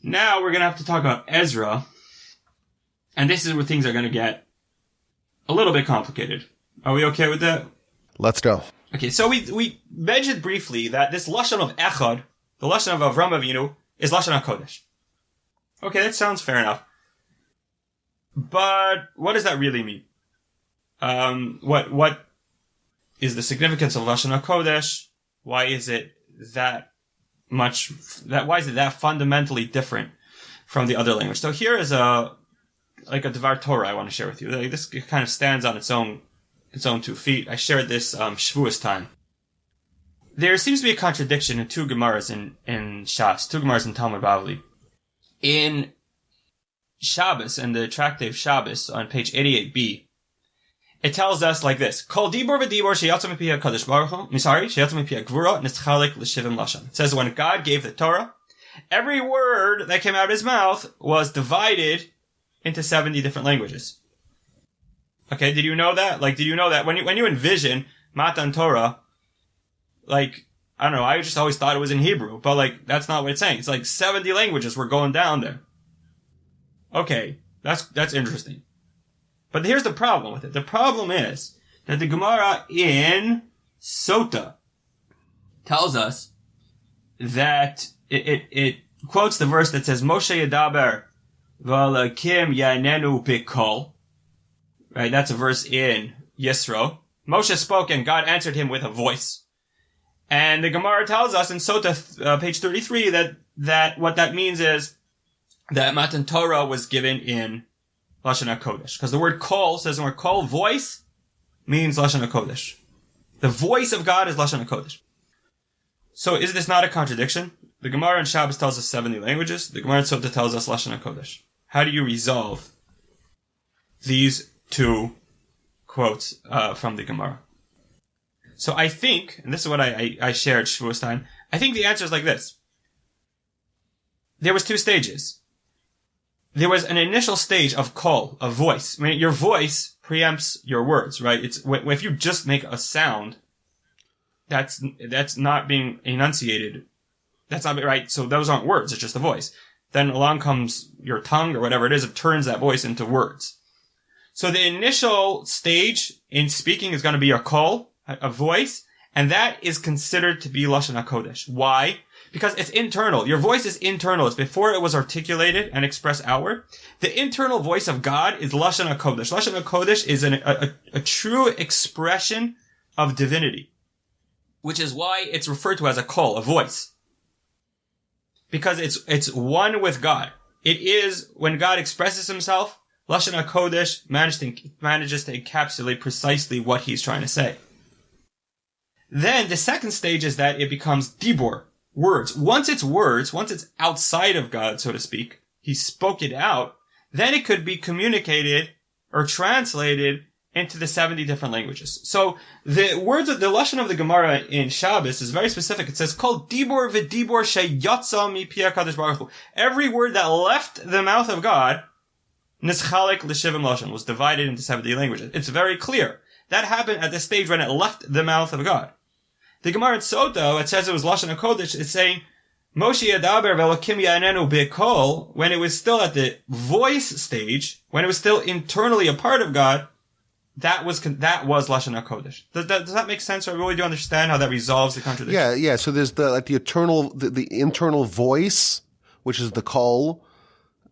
Now we're going to have to talk about Ezra, and this is where things are going to get a little bit complicated. Are we okay with that? Let's go. Okay, so we mentioned briefly that this Lashon of Echad, the Lashon of Avram Avinu, is Lashon HaKodesh. Okay, that sounds fair enough. But what does that really mean? What is the significance of Lashon HaKodesh? Why is it why is it that fundamentally different from the other language? So here is a Devar Torah I want to share with you. This kind of stands on its own 2 feet. I shared this Shavuos time. There seems to be a contradiction in 2 Gemaras in Shas, 2 Gemaras in Talmud Bavli. In Shabbos, in the tractate Shabbos on page 88b, it tells us like this: Kol dibor v'dibor sheyatzu mipi HaKadosh Baruch Hu, sheyatzu mipi HaGvura, nitzchalek l'shivim lashon. It says when God gave the Torah, every word that came out of his mouth was divided into 70 different languages. Okay, did you know that? Did you know that when you envision Matan Torah, I don't know, I just always thought it was in Hebrew, but that's not what it's saying. It's 70 languages were going down there. Okay, that's interesting. But here's the problem with it. The problem is that the Gemara in Sota tells us that it quotes the verse that says, Moshe Yedaber v'Elakim Yanenu B'Kol. Right, that's a verse in Yisro. Moshe spoke and God answered him with a voice. And the Gemara tells us in Sota, page 33, that what that means is that Matan Torah was given in Lashon HaKodesh. Because the word kol says the word kol, voice, means Lashon HaKodesh. The voice of God is Lashon HaKodesh. So is this not a contradiction? The Gemara in Shabbos tells us 70 languages. The Gemara in Sota tells us Lashon HaKodesh. How do you resolve these 2 quotes from the Gemara? So I think, and this is what I shared Shavuos time, I think the answer is like this. There was 2 stages. There was an initial stage of call, of voice. I mean, your voice preempts your words, right? It's if you just make a sound, that's not being enunciated. That's not right. So those aren't words. It's just a voice. Then along comes your tongue or whatever it is. It turns that voice into words. So the initial stage in speaking is going to be a call, a voice, and that is considered to be Lashon HaKodesh. Why? Because it's internal. Your voice is internal. It's before it was articulated and expressed outward. The internal voice of God is Lashon HaKodesh. Lashon HaKodesh is a true expression of divinity, which is why it's referred to as a call, a voice. Because it's one with God. It is, when God expresses himself, Lashon HaKodesh manages to encapsulate precisely what he's trying to say. Then the second stage is that it becomes dibor, words. Once it's outside of God, so to speak, he spoke it out, then it could be communicated or translated into the 70 different languages. So the words of the Lashon of the Gemara in Shabbos is very specific. It says, Kol dibor v'dibor sheyatza mipi HaKadosh Baruch Hu. Every word that left the mouth of God, nischalek l'shivim lashon, was divided into 70 languages. It's very clear. That happened at the stage when it left the mouth of God. The Gemara in Sota, it says it was Lashon HaKodesh, it's saying, Moshe Yadaber Velokim Yanenu Bekol, when it was still at the voice stage, when it was still internally a part of God, that was Lashon HaKodesh. Does that make sense? Or really do you understand how that resolves the contradiction? Yeah. So there's the internal voice, which is the kol,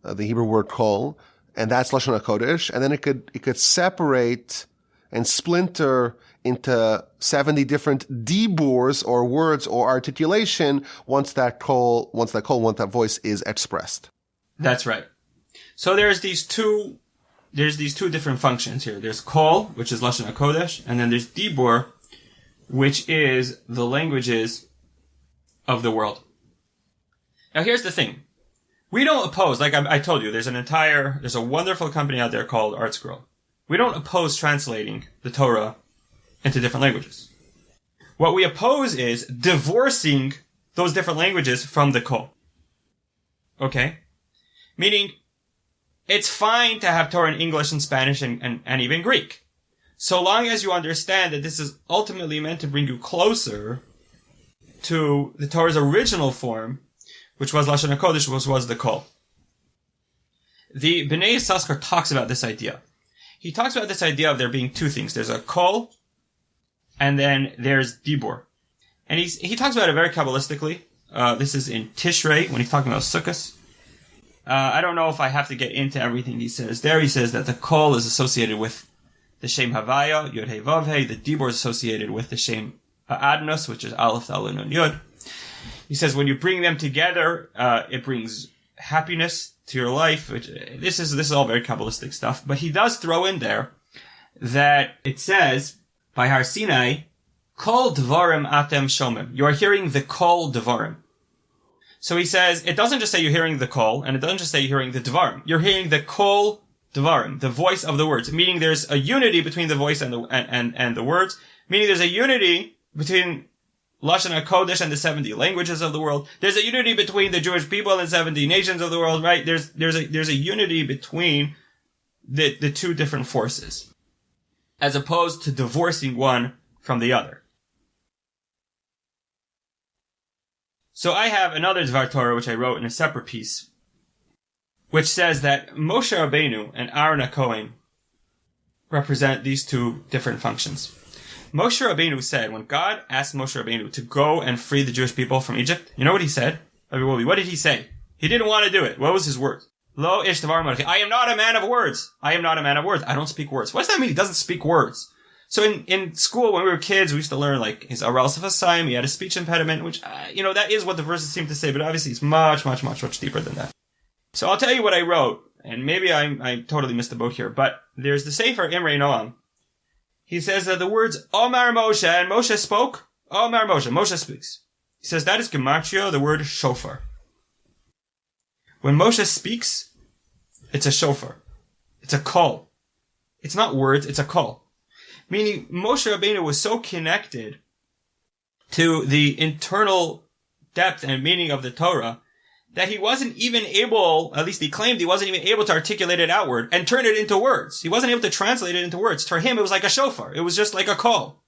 the Hebrew word kol, and that's Lashon HaKodesh. And then it could separate and splinter into 70 different diburs or words or articulation once that voice is expressed. That's right. So there's these two different functions here. There's kol, which is Lashon HaKodesh, and then there's dibur, which is the languages of the world. Now here's the thing. We don't oppose, like I told you, there's a wonderful company out there called ArtScroll. We don't oppose translating the Torah into different languages. What we oppose is divorcing those different languages from the kol. Okay? Meaning, it's fine to have Torah in English and Spanish and even Greek. So long as you understand that this is ultimately meant to bring you closer to the Torah's original form, which was Lashon HaKodesh, which was the kol. The Bnei Yissaschar talks about this idea. He talks about this idea of there being two things. There's a kol, and then there's dibur. And he talks about it very Kabbalistically. This is in Tishrei, when he's talking about Sukkot. I don't know if I have to get into everything he says there. He says that the kol is associated with the Shem Havaya, Yod Hei Vav Hei. The dibur is associated with the Shem Adnos, which is Aleph, Dalet, Nun, Yod. He says when you bring them together, it brings happiness to your life. This is all very Kabbalistic stuff. But he does throw in there that it says, by Har Sinai, Kol Dvarim Atem Shomim. You are hearing the Kol Dvarim. So he says, it doesn't just say you're hearing the Kol, and it doesn't just say you're hearing the Dvarim. You're hearing the Kol Dvarim, the voice of the words, meaning there's a unity between the voice and the words, meaning there's a unity between Lashon HaKodesh and the 70 languages of the world. There's a unity between the Jewish people and the 70 nations of the world, right? There's a unity between the two different forces, as opposed to divorcing one from the other. So I have another Dvar Torah, which I wrote in a separate piece, which says that Moshe Rabbeinu and Aaron HaKohen represent these two different functions. Moshe Rabbeinu said, when God asked Moshe Rabbeinu to go and free the Jewish people from Egypt, you know what he said? What did he say? He didn't want to do it. What was his word? Lo ish devar malchi. I am not a man of words. I am not a man of words. I don't speak words. What does that mean? He doesn't speak words. So in school, when we were kids, we used to learn like his aral sefasayim. He had a speech impediment, which, that is what the verses seem to say, but obviously it's much, much, much, much deeper than that. So I'll tell you what I wrote, and maybe I totally missed the boat here, but there's the Sefer Imrei Noam. He says that the words Omar Moshe, and Moshe spoke. Omar Moshe, Moshe speaks. He says that is gematria, the word shofar. When Moshe speaks, it's a shofar. It's a call. It's not words, it's a call. Meaning Moshe Rabbeinu was so connected to the internal depth and meaning of the Torah that he wasn't even able, at least he claimed he wasn't even able to articulate it outward and turn it into words. He wasn't able to translate it into words. For him, it was like a shofar. It was just like a call.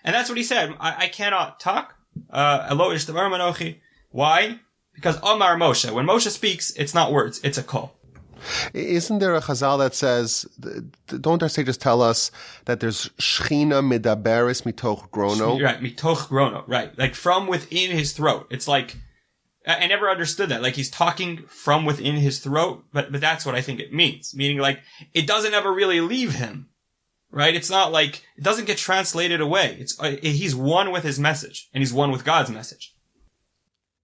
And that's what he said. I cannot talk. Why? Because Omar Moshe. When Moshe speaks, it's not words. It's a call. Isn't there a chazal that says, don't our sages tell us that there's Shechina medaberis mitoch grono? Right, mitoch grono. Right. Like from within his throat. It's like, I never understood that. Like he's talking from within his throat, but that's what I think it means. Meaning like, it doesn't ever really leave him. Right? It's not like, it doesn't get translated away. He's one with his message, and he's one with God's message.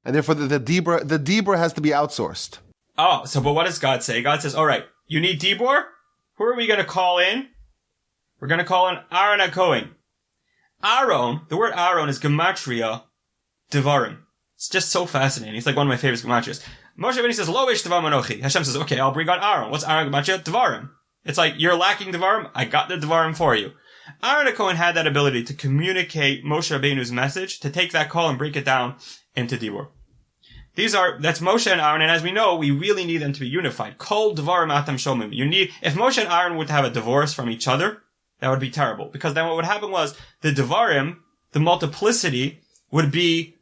And therefore the dibur has to be outsourced. Oh, but what does God say? God says, alright, you need dibur? Who are we going to call in? We're going to call in Aaron HaKohen. Aaron, the word Aaron is gematria devarim. It's just so fascinating. It's like one of my favorite gematrias. Moshe Rabbeinu says, Lo ish devar manochi. Hashem says, okay, I'll bring on Aaron. What's Aaron gematria? Devarim. It's like, you're lacking devarim? I got the devarim for you. Aaron HaKohen had that ability to communicate Moshe Rabbeinu's message, to take that call and break it down into dibur. That's Moshe and Aaron, and as we know, we really need them to be unified. Kol devarim atam shomim. If Moshe and Aaron were to have a divorce from each other, that would be terrible. Because then what would happen was, the devarim, the multiplicity, would be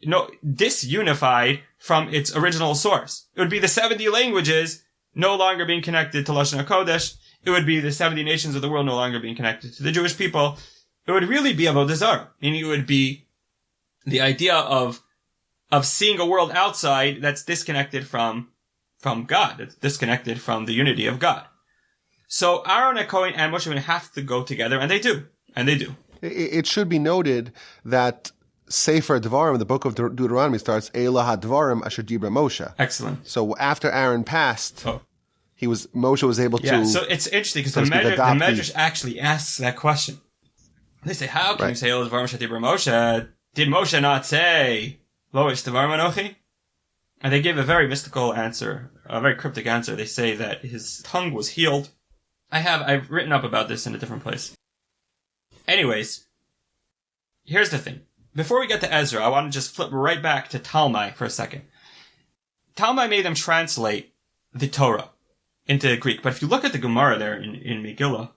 disunified from its original source. It would be the 70 languages no longer being connected to Lashon HaKodesh. It would be the 70 nations of the world no longer being connected to the Jewish people. It would really be Avodah Zarah, meaning it would be the idea of seeing a world outside that's disconnected from God, that's disconnected from the unity of God. So Aaron and Cohen and Moshe have to go together, and they do. It should be noted that Sefer Devarim, the book of Deuteronomy, starts Elah HaDvarim Asher Dibra Moshe. Excellent. So after Aaron passed, Moshe was able to. Yeah, so it's interesting because the Medrash actually asks that question. They say, how can you say Elah HaDvarim Asher Dibra Moshe? Did Moshe not say Lo Ish Devarim Anochi? And they give a very mystical answer, a very cryptic answer. They say that his tongue was healed. I've written up about this in a different place. Anyways, here's the thing. Before we get to Ezra, I want to just flip right back to Talmai for a second. Talmai made them translate the Torah into Greek, but if you look at the Gemara there in Megillah,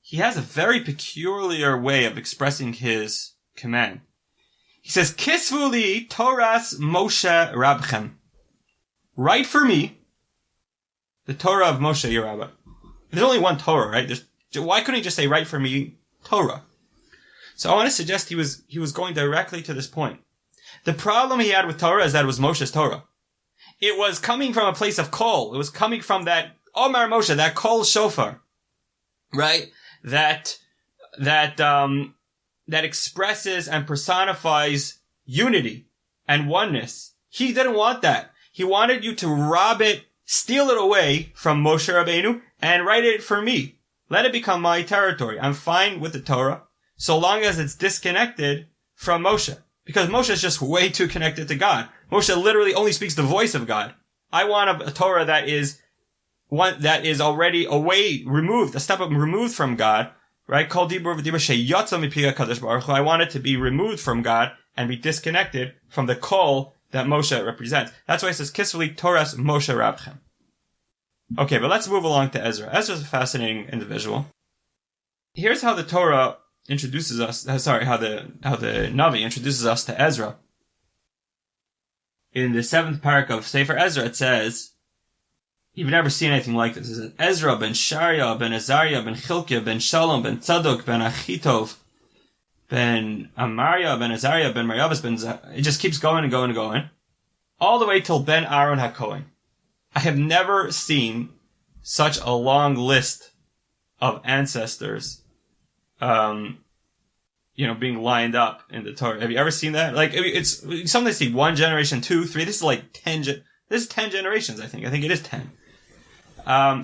he has a very peculiar way of expressing his command. He says, Kisvu li Toras Moshe Rabchem. Write for me the Torah of Moshe your Rabbi. There's only one Torah, right? Why couldn't he just say, write for me Torah? So I want to suggest he was going directly to this point. The problem he had with Torah is that it was Moshe's Torah. It was coming from a place of kol. It was coming from that Omar Moshe, that kol shofar, right? That expresses and personifies unity and oneness. He didn't want that. He wanted you to rob it, steal it away from Moshe Rabbeinu, and write it for me. Let it become my territory. I'm fine with the Torah, so long as it's disconnected from Moshe. Because Moshe is just way too connected to God. Moshe literally only speaks the voice of God. I want a Torah that is already removed, a step up removed from God, right? Kol dibur v'dibur sheyatza mipi HaKadosh Baruch Hu. I want it to be removed from God and be disconnected from the kol that Moshe represents. That's why it says, Kisveli Toras Moshe Rabchem. Okay, but let's move along to Ezra. Ezra's a fascinating individual. Here's how the Torah introduces us, how the Navi introduces us to Ezra. In the 7th parak of Sefer Ezra, it says, you've never seen anything like this. It says, Ezra ben Sharia, ben Azariah, ben Chilkiah, ben Shalom, ben Tzadok, ben Achitov, ben Amaria, ben Azariah, ben Mariavas, it just keeps going and going and going, all the way till ben Aaron HaKohen. I have never seen such a long list of ancestors, being lined up in the Torah. Have you ever seen that? Like, it's sometimes see 1 generation, 2, 3. This is like 10. This is 10 generations. I think it is 10.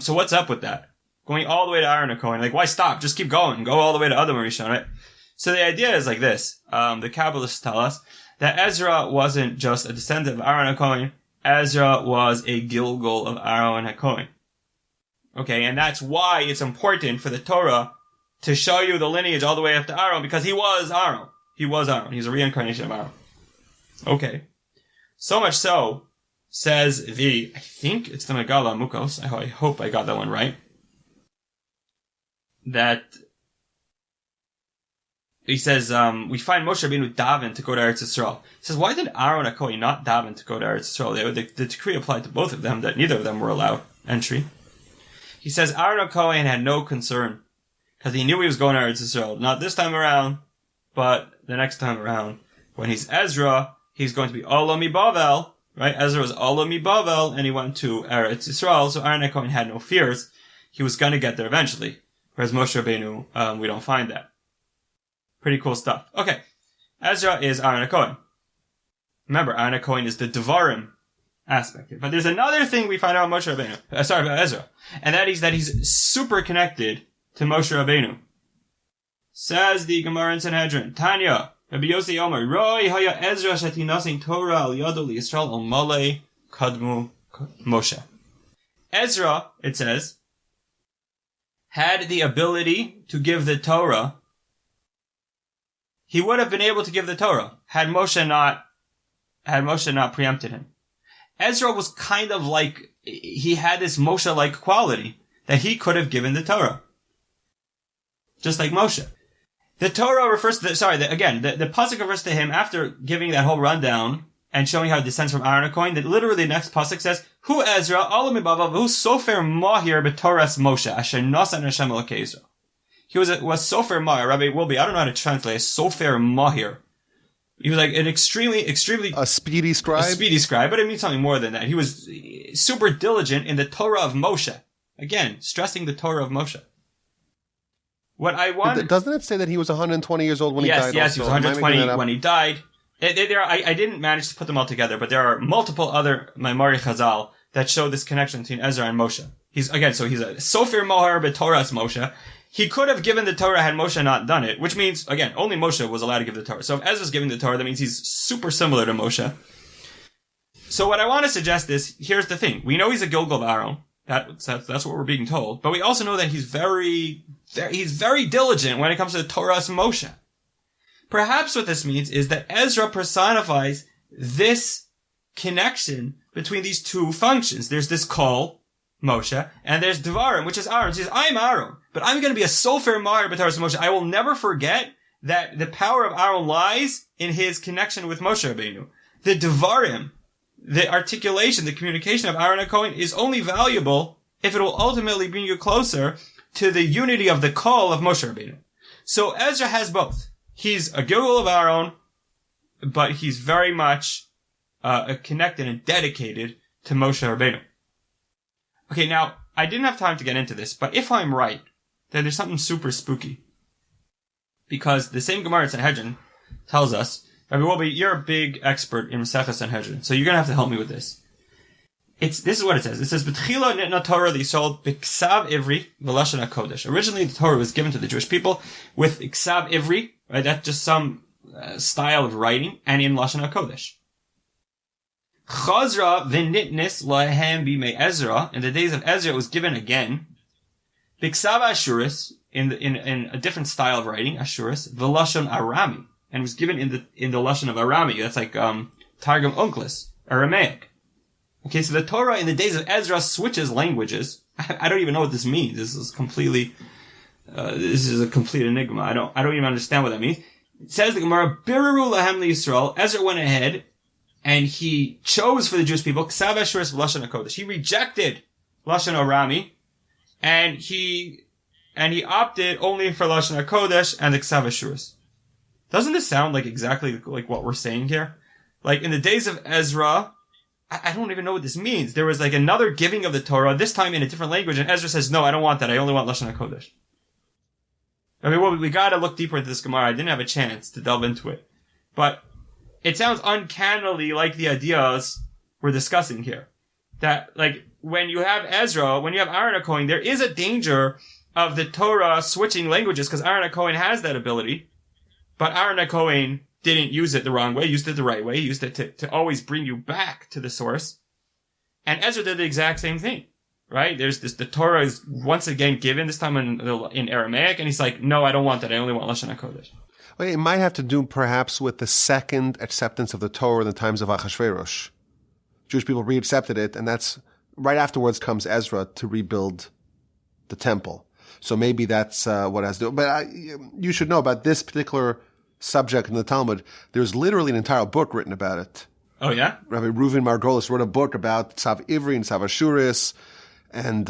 So what's up with that? Going all the way to Aaron HaKohen. Like, why stop? Just keep going. Go all the way to Adam Rishon, right? So the idea is like this. The Kabbalists tell us that Ezra wasn't just a descendant of Aaron HaKohen. Ezra was a Gilgal of Aaron HaKohen. Okay, and that's why it's important for the Torah to show you the lineage all the way up to Aaron, because he was Aaron. He's a reincarnation of Aaron. Okay. So much so, says I think it's the Megala Mukos, I hope I got that one right, that he says, we find Moshe Rabbeinu daven to go to Eretz Yisrael. He says, why did Aaron HaKohen not daven to go to Eretz Yisrael? The decree applied to both of them, that neither of them were allowed entry. He says, Aaron HaKohen had no concern, because he knew he was going to Eretz Yisrael. Not this time around, but the next time around. When he's Ezra, he's going to be Olam Bavel, right? Ezra was Olam Bavel, and he went to Eretz Yisrael, so Aaron HaKohen had no fears. He was going to get there eventually. Whereas Moshe Rabbeinu, we don't find that. Pretty cool stuff. Okay. Ezra is Aaron HaKohen. Remember, Aaron HaKohen is the Devarim aspect here. But there's another thing we find out about Moshe Rabbeinu. About Ezra. And that is that he's super connected to Moshe Rabbeinu. Says the Gemara in Sanhedrin. Tanya, Rabbi Yossi Omer, Roi haya Ezra shetinasin Torah al yado li Yisrael al malei kadmu Moshe. Ezra, it says, had the ability to give the Torah. He would have been able to give the Torah had Moshe not preempted him. Ezra was kind of like, he had this Moshe-like quality that he could have given the Torah. Just like Moshe. The Torah refers to the pasuk refers to him after giving that whole rundown and showing how it descends from Aaron HaKohen. That literally the next pasuk says, "Hu Ezra Olam Mibavav Hu Sofer Mahir B'Toras Moshe Asher Nasan Hashem Elokei Israel." He was Sofer Mahir. Rabbi Wilby, I don't know how to translate Sofer Mahir. He was like an extremely a speedy scribe, but it means something more than that. He was super diligent in the Torah of Moshe. Again, stressing the Torah of Moshe. What I want... Doesn't it say that he was 120 years old when he died? Yes, he was 120 when he died. I didn't manage to put them all together, but there are multiple other Maimari Chazal that show this connection between Ezra and Moshe. He's a Sofer Mohar B'Torah's Moshe. He could have given the Torah had Moshe not done it, which means, again, only Moshe was allowed to give the Torah. So if Ezra's giving the Torah, that means he's super similar to Moshe. So what I want to suggest is, here's the thing. We know he's a Gilgal of Aaron. That's what we're being told. But we also know that he's very diligent when it comes to the Torah's Moshe. Perhaps what this means is that Ezra personifies this connection between these two functions. There's this call, Moshe, and there's Devarim, which is Aaron. He says, I'm Aaron, but I'm going to be a Sofer Mahir B'Toras Moshe. I will never forget that the power of Aaron lies in his connection with Moshe Rabbeinu. The Devarim, the articulation, the communication of Aaron HaKohen is only valuable if it will ultimately bring you closer to the unity of the call of Moshe Rabbeinu. So Ezra has both. He's a Gilgal of Aaron, but he's very much connected and dedicated to Moshe Rabbeinu. Okay, now, I didn't have time to get into this, but if I'm right, then there's something super spooky. Because the same Gemara in Sanhedrin tells us, Rabbi Wolbe, you're a big expert in Maseches Sanhedrin, so you're going to have to help me with this. This is what it says. It says, B'tchila nitna Torah l'Yisrael b'ksav ivri v'lashon HaKodesh. Originally, the Torah was given to the Jewish people with ksav ivri, right? That's just some style of writing, and in Lashon HaKodesh. Chazra v'nitnis lahem b'mei Ezra. In the days of Ezra, it was given again. B'ksav Ashuris, in a different style of writing, Ashuris, v'lashon Arami. And it was given in the Lashon of Arami. That's like, Targum Onkelos, Aramaic. Okay, so the Torah in the days of Ezra switches languages. I don't even know what this means. This is a complete enigma. I don't even understand what that means. It says the Gemara, Biraru lahem liYisrael. Ezra went ahead and he chose for the Jewish people Ksav Ashuris v'Lashon HaKodesh. He rejected Lashon Arami, and he opted only for Lashon HaKodesh and the Ksav Ashuris. Doesn't this sound like exactly like what we're saying here? Like in the days of Ezra, I don't even know what this means. There was like another giving of the Torah, this time in a different language, and Ezra says, no, I don't want that. I only want Lashon HaKodesh. I mean, well, we gotta look deeper into this Gemara. I didn't have a chance to delve into it. But it sounds uncannily like the ideas we're discussing here. That, like, when you have Ezra, when you have Aaron HaKohen, there is a danger of the Torah switching languages, because Aaron HaKohen has that ability. But Aaron HaKohen didn't use it the wrong way, used it the right way, used it to always bring you back to the source. And Ezra did the exact same thing, right? The Torah is once again given, this time in Aramaic, and he's like, no, I don't want that, I only want Lashon HaKodesh. Well, it might have to do perhaps with the second acceptance of the Torah in the times of Achashverosh. Jewish people reaccepted it, and that's, right afterwards comes Ezra to rebuild the temple. So maybe that's what it has to do. But you should know about this particular subject in the Talmud, there's literally an entire book written about it. Oh, yeah? Rabbi Reuven Margolis wrote a book about Tzav Ivri and Tzav Ashuris and,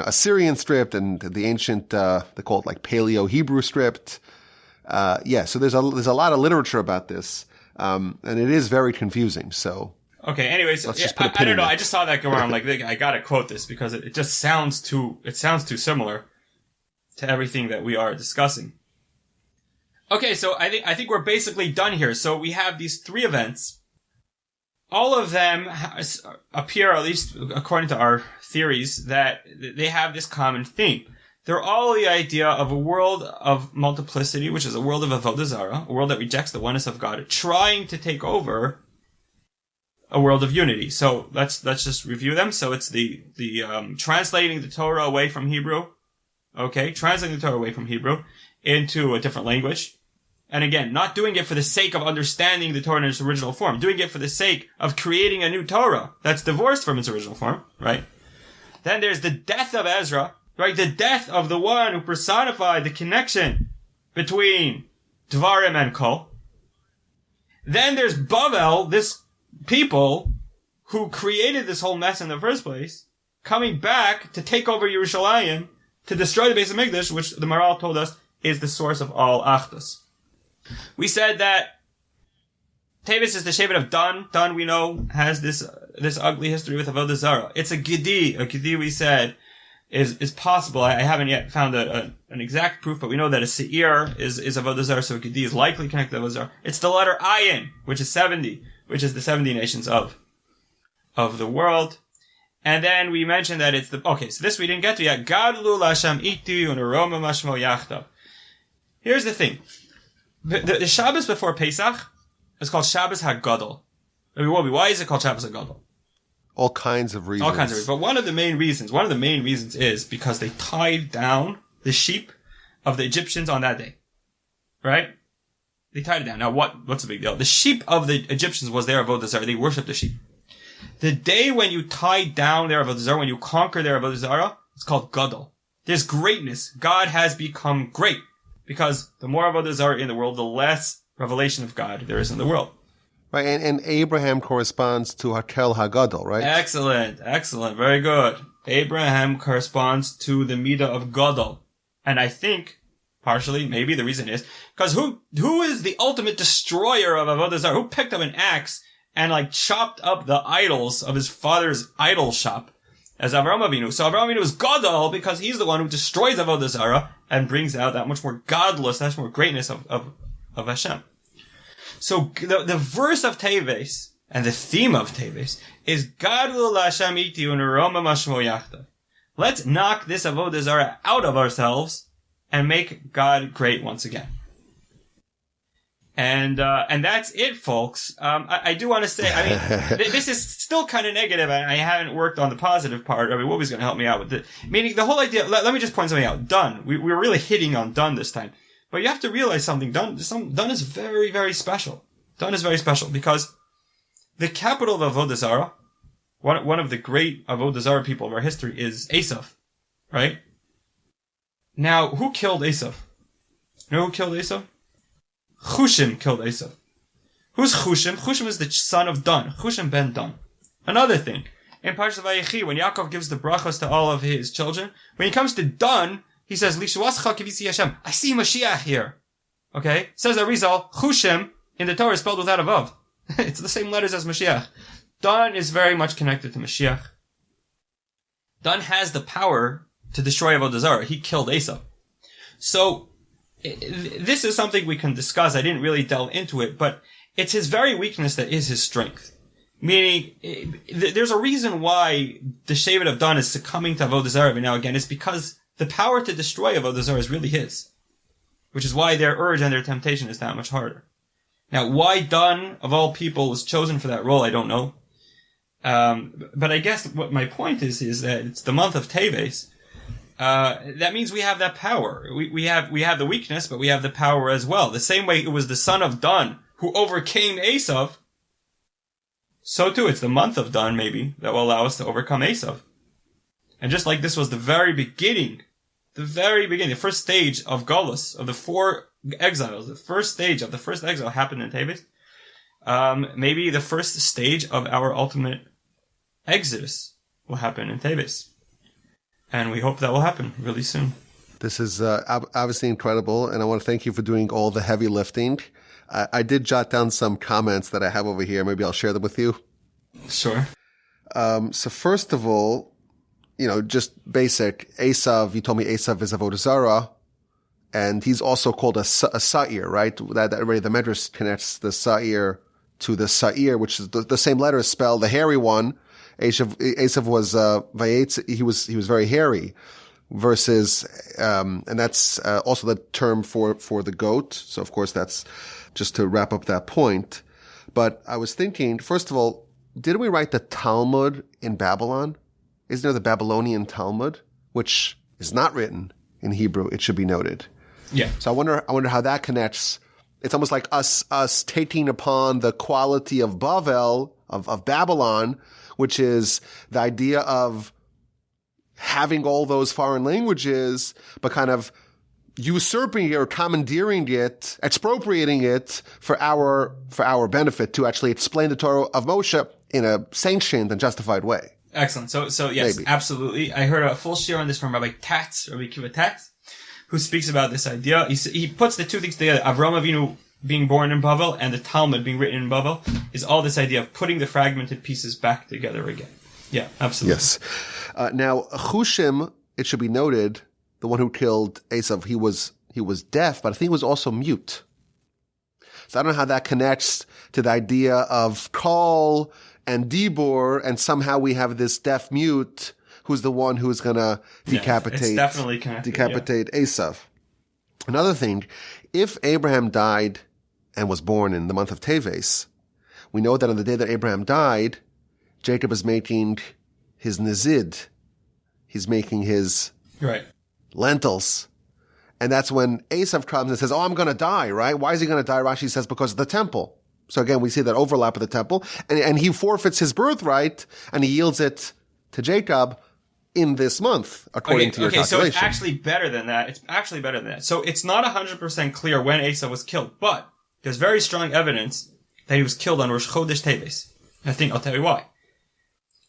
Assyrian script and the ancient, they call it like Paleo-Hebrew script. So there's a lot of literature about this. And it is very confusing. So. Okay. Anyways, I don't know. I just saw that go around. I'm like, I gotta quote this because it just sounds too similar to everything that we are discussing. Okay, so I think we're basically done here. So we have these three events. All of them appear, at least according to our theories, that they have this common theme. They're all the idea of a world of multiplicity, which is a world of Avodah Zarah, a world that rejects the oneness of God, trying to take over a world of unity. So let's just review them. So it's the translating the Torah away from Hebrew. Okay, translating the Torah away from Hebrew into a different language. And again, not doing it for the sake of understanding the Torah in its original form. Doing it for the sake of creating a new Torah that's divorced from its original form, right? Then there's the death of Ezra, right? The death of the one who personified the connection between Dvarim and Kol. Then there's Babel, this people who created this whole mess in the first place, coming back to take over Yerushalayim, to destroy the base of Mikdash, which the Maral told us is the source of all Achdus. We said that Teves is the Shevet of Dan. Dan, we know, has this ugly history with Avodah Zarah. It's a Gedi. A Gedi, we said, is possible. I haven't yet found an exact proof, but we know that a Seir is Avodah Zarah, so a Gedi is likely connected to Avodah Zarah. It's the letter Ayin, which is 70, which is the 70 nations of the world. And then we mentioned that it's so this we didn't get to yet. Gadlu Lashem Itu Unaroma Mashmo Yachtav. Here's the thing. The Shabbos before Pesach is called Shabbos HaGadol. Why is it called Shabbos HaGadol? All kinds of reasons. But one of the main reasons is because they tied down the sheep of the Egyptians on that day. Right? They tied it down. Now what's the big deal? The sheep of the Egyptians was their Avodah Zarah. They worshipped the sheep. The day when you tie down their Avodah Zarah, when you conquer their Avodah Zarah, it's called Gadol. There's greatness. God has become great. Because the more Avodah Zarah in the world, the less revelation of God there is in the world. Right, and Abraham corresponds to Hakel HaGadol, right? Excellent, very good. Abraham corresponds to the Midah of Gadol. And I think, partially, maybe the reason is, because who is the ultimate destroyer of Avodah Zarah? Who picked up an axe and chopped up the idols of his father's idol shop? As Avraham Avinu. So Avraham Avinu is Gadol because he's the one who destroys Avodah Zarah and brings out that much more godless, that much more greatness of Hashem. So the verse of Teves and the theme of Teves is Gadol Hashem iti uneroma mashmo yachtav. Let's knock this Avodah Zarah out of ourselves and make God great once again. And that's it, folks. I do want to say, this is still kind of negative, and I haven't worked on the positive part. What going to help me out with it? Meaning, the whole idea, let me just point something out. Done. We're really hitting on done this time. But you have to realize something. Done is very, very special. Done is very special because the capital of Avodah Zarah, one of the great Avodah Zarah people of our history is Esav, right? Now, who killed Esav? You know who killed Esav? Chushim killed Esav. Who's Chushim? Chushim is the son of Dan. Chushim ben Dan. Another thing. In Parashat Vayechi, when Yaakov gives the brachos to all of his children, when he comes to Dan, he says, Lishuascha kivisi Hashem. I see Mashiach here. Okay? Says Arizal, Chushim in the Torah is spelled without a vav. It's the same letters as Mashiach. Dan is very much connected to Mashiach. Dan has the power to destroy Avodah Zarah. He killed Esav. So, this is something we can discuss. I didn't really delve into it, but it's his very weakness that is his strength. Meaning, there's a reason why the Shevet of Dan is succumbing to Avodah Zarah every now and again. It's because the power to destroy Avodah Zarah is really his. Which is why their urge and their temptation is that much harder. Now, why Dan, of all people, was chosen for that role, I don't know. But I guess what my point is that it's the month of Teves. That means we have that power. We have the weakness, but we have the power as well. The same way it was the son of Dan who overcame Esav, so too it's the month of Dan, maybe, that will allow us to overcome Esav. And just like this was the very beginning, the first stage of Golus, of the 4 exiles, the first stage of the first exile happened in Teves, maybe the first stage of our ultimate exodus will happen in Teves. And we hope that will happen really soon. This is obviously incredible, and I want to thank you for doing all the heavy lifting. I did jot down some comments that I have over here. Maybe I'll share them with you. Sure. So first of all, just basic. Esav, you told me Esav is Avodah Zarah, and he's also called a Sa'ir, right? That already the Medrash connects the Sa'ir to the Sa'ir, which is the same letter spelled, the hairy one. Esav was Vayetz, he was very hairy, versus and that's also the term for the goat. So of course that's just to wrap up that point. But I was thinking, first of all, didn't we write the Talmud in Babylon? Isn't there the Babylonian Talmud, which is not written in Hebrew? It should be noted. Yeah. So I wonder how that connects. It's almost like us taking upon the quality of Bavel, of Babylon, which is the idea of having all those foreign languages, but kind of usurping it or commandeering it, expropriating it for our benefit to actually explain the Torah of Moshe in a sanctioned and justified way. Excellent. So yes, Maybe. Absolutely. I heard a full share on this from Rabbi Kiva Tatz, who speaks about this idea. He puts the two things together. Avraham Avinu being born in Babel and the Talmud being written in Babel is all this idea of putting the fragmented pieces back together again. Yeah, absolutely. Yes. Now, Chushim, it should be noted, the one who killed Esav, he was deaf, but I think he was also mute. So I don't know how that connects to the idea of Kol and Dibur, and somehow we have this deaf mute who's the one who's going to decapitate Esav. Another thing, if Abraham died and was born in the month of Teves, we know that on the day that Abraham died, Jacob is making his nizid. He's making his lentils. And that's when Esav comes and says, I'm going to die, right? Why is he going to die? Rashi says, because of the temple. So again, we see that overlap of the temple. And he forfeits his birthright and he yields it to Jacob in this month, according to your calculation. So it's actually better than that. So it's not 100% clear when Esav was killed, but there's very strong evidence that he was killed on Rosh Chodesh Teves. I think I'll tell you why.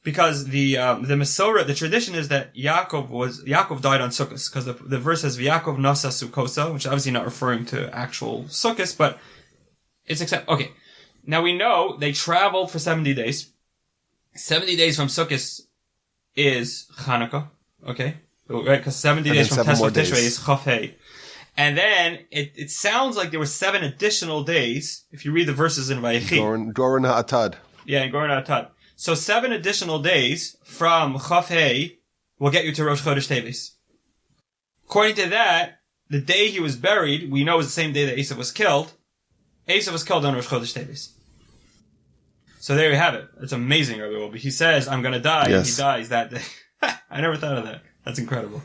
Because the Masorah, the tradition is that Yaakov died on Sukkot, because the verse says Yaakov nasa Sukkosa, which is obviously not referring to actual Sukkot, but it's okay. Now we know they traveled for 70 days. 70 days from Sukkot is Chanukah, okay? Right, because 70 days from Tesla Tishrei is Chafei. And then it sounds like there were 7 additional days, if you read the verses in Vayechi. Goren HaAtad. Yeah, in Goren HaAtad. So 7 additional days from Chafei will get you to Rosh Chodesh Teves. According to that, the day he was buried, we know is the same day that Esav was killed. Esav was killed on Rosh Chodesh Teves. So there you have it. It's amazing, Rabbi Wolbe. He says, I'm going to die, and he dies that day. I never thought of that. That's incredible.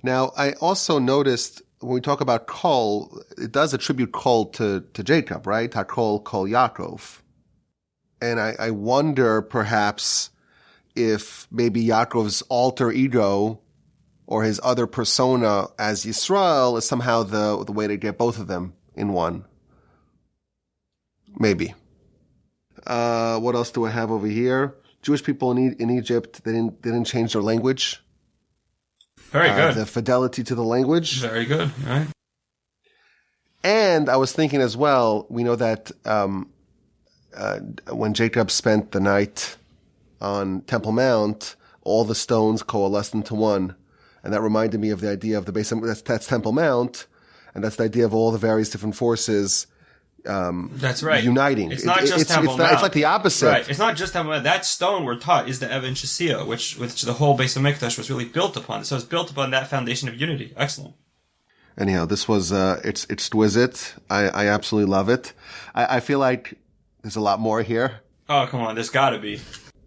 Now, I also noticed when we talk about Kol, it does attribute Kol to Jacob, right? HaKol Kol Yaakov. And I wonder perhaps if maybe Yaakov's alter ego or his other persona as Yisrael is somehow the way to get both of them in one. Maybe. What else do I have over here? Jewish people in Egypt, they didn't change their language. Very good. The fidelity to the language. Very good, right? And I was thinking as well, we know that when Jacob spent the night on Temple Mount, all the stones coalesced into one. And that reminded me of the idea of the base, that's Temple Mount, and that's the idea of all the various different forces that's right. uniting. It's not just Temple Mount. It's like the opposite. Right. It's not just Temple Mount. That stone we're taught is the Evan Shasia, which the whole base of Mikdash was really built upon. So it's built upon that foundation of unity. Excellent. Anyhow, this was it's exquisite. I absolutely love it. I feel like there's a lot more here. Oh, come on. There's got to be.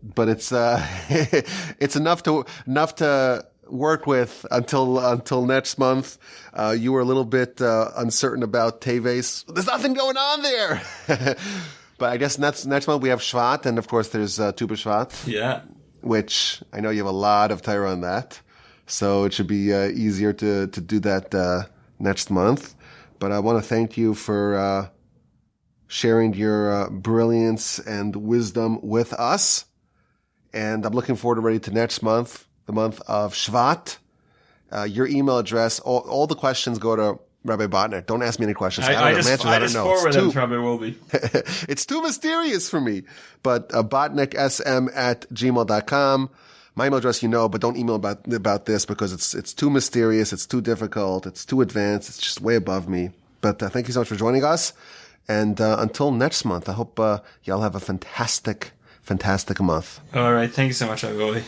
But it's it's enough to work with until next month. You were a little bit uncertain about Teves. There's nothing going on there. But I guess next month we have Shvat, and of course there's Tu B'Shvat. Yeah. Which I know you have a lot of Torah on that, so it should be easier to do that next month. But I want to thank you for sharing your brilliance and wisdom with us. And I'm looking forward already to next month, the month of Shvat. Your email address, all the questions go to Rabbi Botnick. Don't ask me any questions. I just forward them to Rabbi Wolbe. It's too mysterious for me. But botnicksm@gmail.com. My email address, but don't email about this because it's too mysterious, it's too difficult, it's too advanced, it's just way above me. But thank you so much for joining us. And until next month, I hope y'all have a fantastic month. All right. Thank you so much, Rabbi Wolbe.